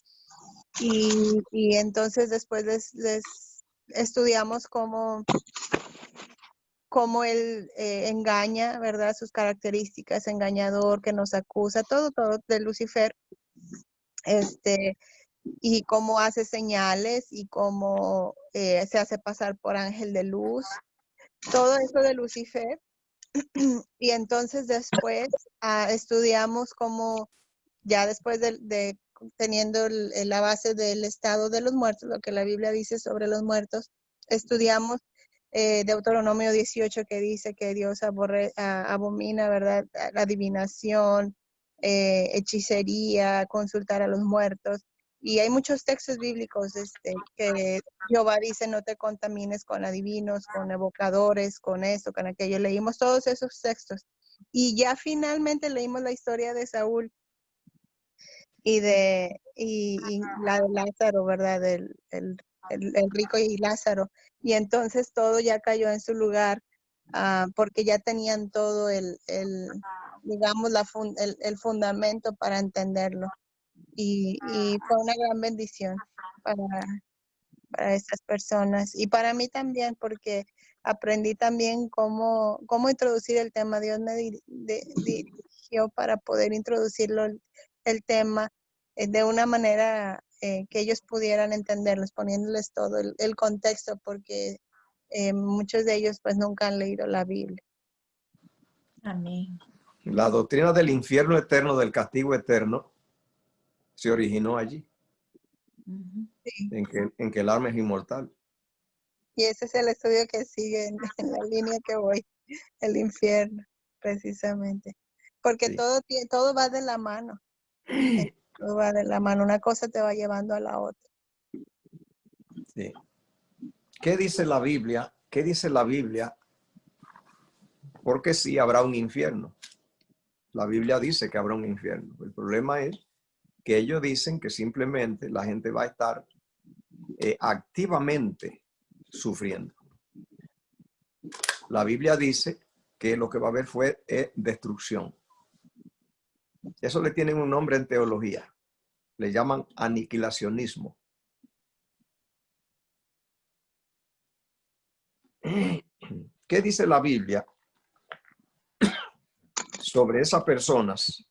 y entonces después les estudiamos cómo él engaña, ¿verdad? Sus características, engañador, que nos acusa, todo de Lucifer, y cómo hace señales y cómo se hace pasar por ángel de luz, todo eso de Lucifer. Y entonces después estudiamos cómo, ya después de teniendo la base del estado de los muertos, lo que la Biblia dice sobre los muertos, estudiamos Deuteronomio 18 que dice que Dios abomina, ¿verdad? La adivinación, hechicería, consultar a los muertos. Y hay muchos textos bíblicos que Jehová dice no te contamines con adivinos, con evocadores, con esto, con aquello. Leímos todos esos textos. Y ya finalmente leímos la historia de Saúl y la de Lázaro, ¿verdad? El rico y Lázaro. Y entonces todo ya cayó en su lugar porque ya tenían todo digamos, el fundamento para entenderlo. Y fue una gran bendición para estas personas y para mí también, porque aprendí también cómo introducir el tema. Dios me dirigió para poder introducirlo el tema de una manera que ellos pudieran entenderlos, poniéndoles todo el contexto, porque muchos de ellos pues nunca han leído la Biblia. Amén. La doctrina del infierno eterno, del castigo eterno, se originó allí, Sí. en que el alma es inmortal. Y ese es el estudio que sigue en la línea que voy, el infierno, precisamente. Porque Sí. todo va de la mano. Todo va de la mano. Una cosa te va llevando a la otra. Sí. ¿Qué dice la Biblia ¿qué dice la Biblia? Porque sí habrá un infierno. La Biblia dice que habrá un infierno. El problema es que ellos dicen que simplemente la gente va a estar activamente sufriendo. La Biblia dice que lo que va a haber fue destrucción. Eso le tienen un nombre en teología. Le llaman aniquilacionismo. ¿Qué dice la Biblia sobre esas personas?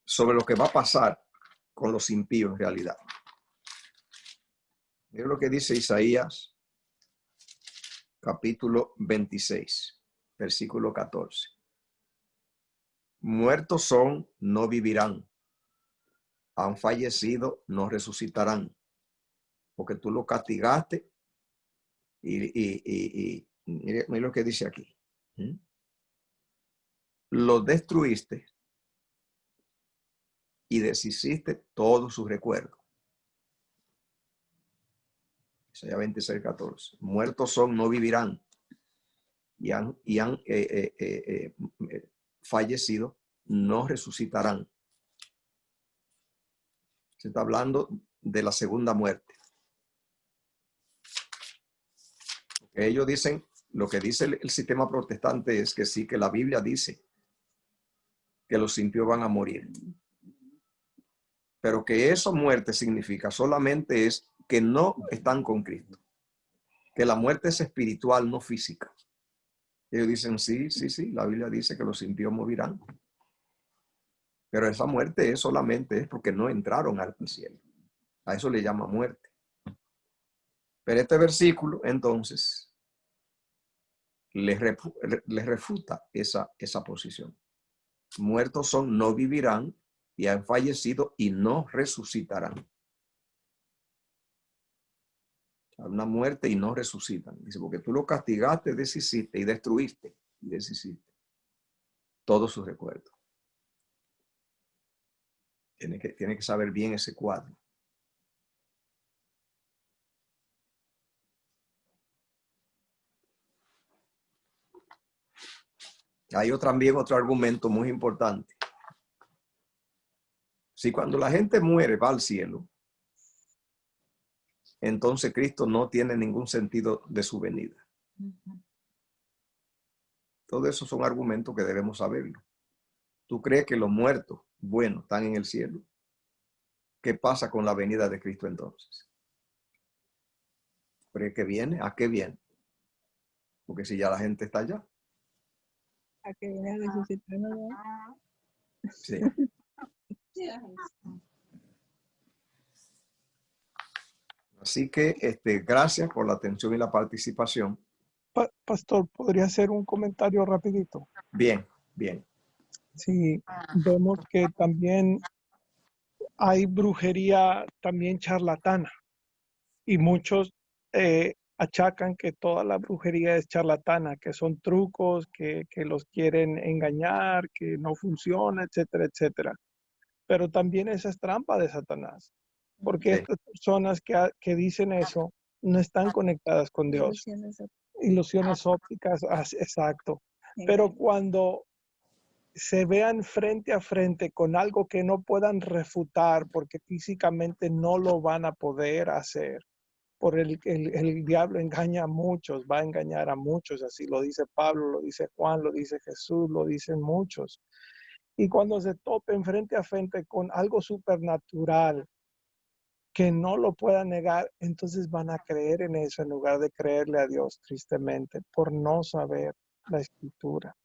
Sobre lo que va a pasar con los impíos en realidad. Mira lo que dice Isaías, capítulo 26, versículo 14. Muertos son, no vivirán. Han fallecido, no resucitarán. Porque tú lo castigaste y mira lo que dice aquí. Lo destruiste y deshiciste todo su recuerdo. Isaías 26, 14. Muertos son, no vivirán. Y han fallecido, no resucitarán. Se está hablando de la segunda muerte. Ellos dicen, lo que dice el sistema protestante es que sí, que la Biblia dice que los impíos van a morir. Pero que esa muerte significa solamente es que no están con Cristo. Que la muerte es espiritual, no física. Ellos dicen, sí, la Biblia dice que los impíos morirán. Pero esa muerte solamente es porque no entraron al cielo. A eso le llama muerte. Pero este versículo, entonces, les refuta esa posición. Muertos son, no vivirán, y han fallecido y no resucitarán. Una muerte y no resucitan. Dice, porque tú lo castigaste, deshiciste y destruiste. Todo su recuerdo. Tiene que saber bien ese cuadro. Hay también otro argumento muy importante. Si cuando la gente muere va al cielo, entonces Cristo no tiene ningún sentido de su venida. Todo eso son argumentos que debemos saberlo. ¿Tú crees que los muertos, bueno, están en el cielo? ¿Qué pasa con la venida de Cristo entonces? ¿Cree que viene? ¿A qué viene? Porque si ya la gente está allá. A que viene a resucitarnos. Sí. Así que gracias por la atención y la participación. Pastor, ¿podría hacer un comentario rapidito? Bien. Sí, vemos que también hay brujería también charlatana y muchos achacan que toda la brujería es charlatana, que son trucos, que los quieren engañar, que no funciona, etcétera, etcétera. Pero también esa es trampa de Satanás, porque Sí. estas personas que dicen eso no están conectadas con Dios. Ilusiones ópticas, exacto. Pero cuando se vean frente a frente con algo que no puedan refutar porque físicamente no lo van a poder hacer, por el diablo engaña a muchos, va a engañar a muchos, así lo dice Pablo, lo dice Juan, lo dice Jesús, lo dicen muchos. Y cuando se topen frente a frente con algo supernatural que no lo puedan negar, entonces van a creer en eso en lugar de creerle a Dios, tristemente, por no saber la escritura.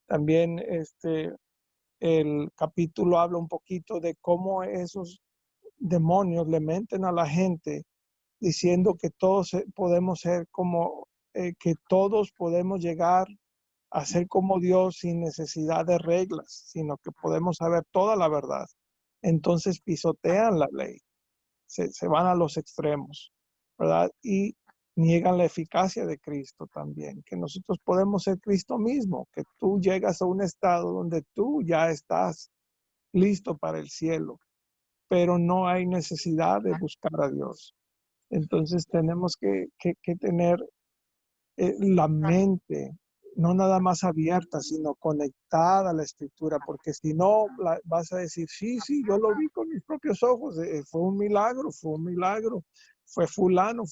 También el capítulo habla un poquito de cómo esos demonios le menten a la gente diciendo que todos podemos ser como, que todos podemos llegar a ser como Dios sin necesidad de reglas, sino que podemos saber toda la verdad. Entonces pisotean la ley, se van a los extremos, ¿verdad? Y niegan la eficacia de Cristo también, que nosotros podemos ser Cristo mismo, que tú llegas a un estado donde tú ya estás listo para el cielo, pero no hay necesidad de buscar a Dios. Entonces tenemos que tener la mente no nada más abierta, sino conectada a la escritura, porque si no vas a decir, sí, yo lo vi con mis propios ojos, fue un milagro, fue fulano,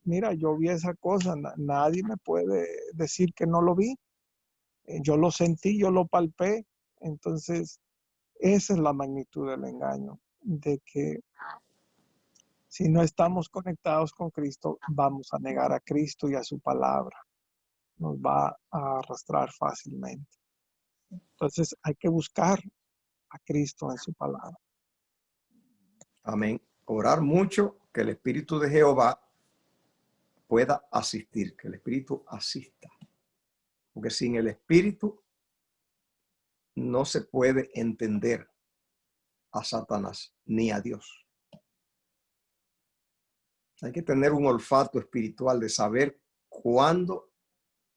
mira, yo vi esa cosa, nadie me puede decir que no lo vi, yo lo sentí, yo lo palpé. Entonces, esa es la magnitud del engaño, de que si no estamos conectados con Cristo, vamos a negar a Cristo y a su palabra. Nos va a arrastrar fácilmente. Entonces hay que buscar a Cristo en su palabra. Amén. Orar mucho, que el Espíritu de Jehová pueda asistir, que el Espíritu asista. Porque sin el Espíritu no se puede entender a Satanás ni a Dios. Hay que tener un olfato espiritual de saber cuándo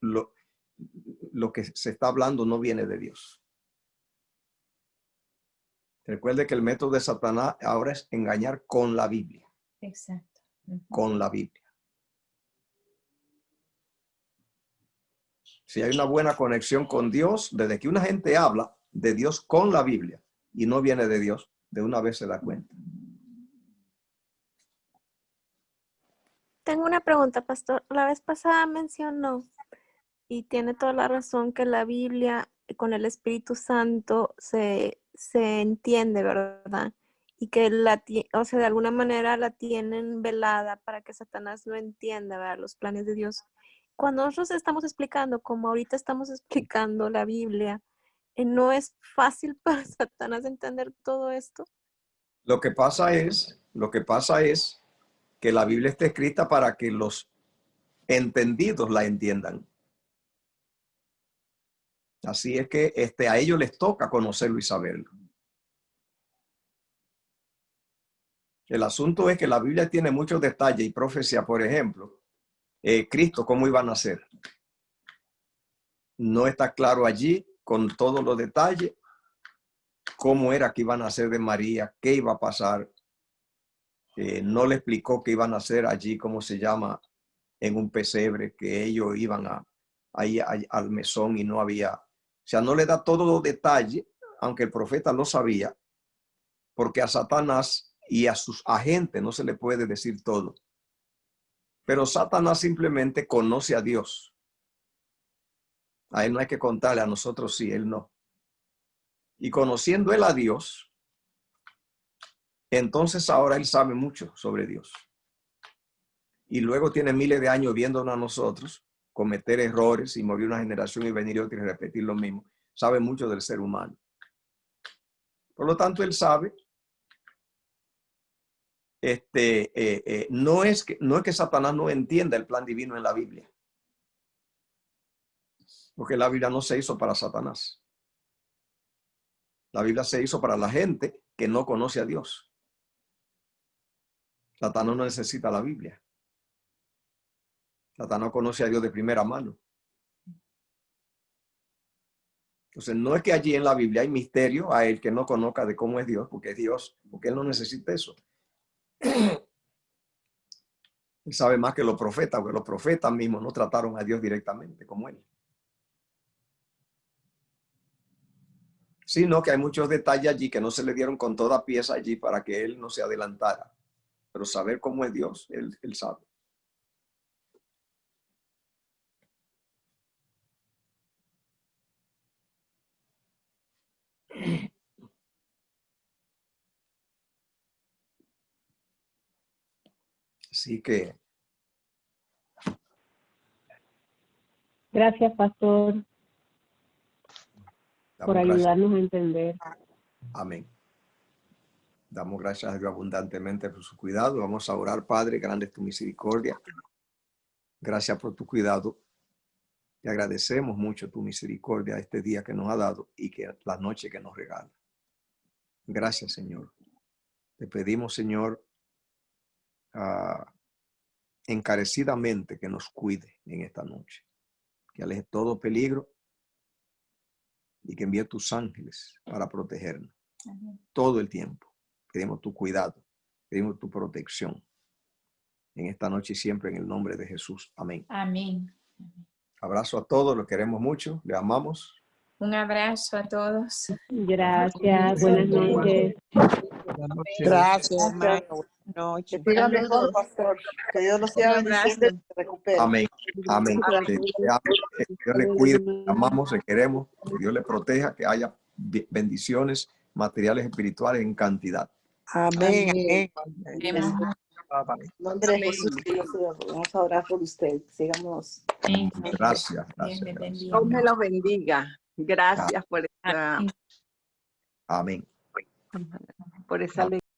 lo que se está hablando no viene de Dios. Recuerde que el método de Satanás ahora es engañar con la Biblia. Exacto. Con la Biblia. Si hay una buena conexión con Dios, desde que una gente habla de Dios con la Biblia y no viene de Dios, de una vez se da cuenta. Tengo una pregunta, pastor. La vez pasada mencionó, y tiene toda la razón, que la Biblia con el Espíritu Santo se entiende, ¿verdad? Y que o sea, de alguna manera la tienen velada para que Satanás no entienda, ¿verdad?, los planes de Dios. Cuando nosotros estamos explicando, como ahorita estamos explicando la Biblia, ¿no es fácil para Satanás entender todo esto? Lo que pasa es que la Biblia está escrita para que los entendidos la entiendan. Así es que a ellos les toca conocerlo y saberlo. El asunto es que la Biblia tiene muchos detalles y profecía. Por ejemplo, Cristo, ¿cómo iba a nacer? No está claro allí con todos los detalles cómo era que iba a nacer de María, qué iba a pasar. No le explicó que iban a nacer allí, ¿cómo se llama?, en un pesebre, que ellos iban ahí al mesón y no había. O sea, no le da todos los detalles, aunque el profeta lo sabía, porque a Satanás y a sus agentes no se le puede decir todo. Pero Satanás simplemente conoce a Dios. A él no hay que contarle, a nosotros sí, él no. Y conociendo él a Dios, entonces ahora él sabe mucho sobre Dios. Y luego tiene miles de años viéndonos a nosotros cometer errores y morir una generación y venir otra y repetir lo mismo. Sabe mucho del ser humano. Por lo tanto, él sabe. No es que Satanás no entienda el plan divino en la Biblia. Porque la Biblia no se hizo para Satanás. La Biblia se hizo para la gente que no conoce a Dios. Satanás no necesita la Biblia. Satanás conoce a Dios de primera mano. Entonces, no es que allí en la Biblia hay misterio a él que no conozca de cómo es Dios, porque es Dios, porque él no necesita eso. Él sabe más que los profetas, porque los profetas mismos no trataron a Dios directamente como él. Sino que hay muchos detalles allí que no se le dieron con toda pieza allí para que él no se adelantara. Pero saber cómo es Dios, él sabe. Así que. Gracias, pastor, por ayudarnos a entender. Amén. Damos gracias a Dios abundantemente por su cuidado. Vamos a orar. Padre, grande es tu misericordia. Gracias por tu cuidado. Te agradecemos mucho tu misericordia este día que nos ha dado y que la noche que nos regala. Gracias, Señor. Te pedimos, Señor, encarecidamente que nos cuide en esta noche, que aleje todo peligro y que envíe tus ángeles para protegernos. Amén. Todo el tiempo. Pedimos tu cuidado, pedimos tu protección. en esta noche y siempre en el nombre de Jesús. Amén. Amén. Abrazo a todos, los queremos mucho, les amamos. Un abrazo a todos. Gracias, buenas noches. Buenas noches. Gracias, hermano. Buenas noches. Que siga mejor, pastor. Que Dios los siga bendiciendo y se recupere. Amén. Amén. Que Dios le cuide, le amamos, le queremos, que Dios le proteja, que haya bendiciones materiales espirituales en cantidad. Amén. Amén. Queremos En nombre de Jesús, vamos a orar por usted. Sigamos. Amén. Gracias. Dios les Gracias. bendiga. Dios me los bendiga. Gracias por esa, Amén. por esa lección.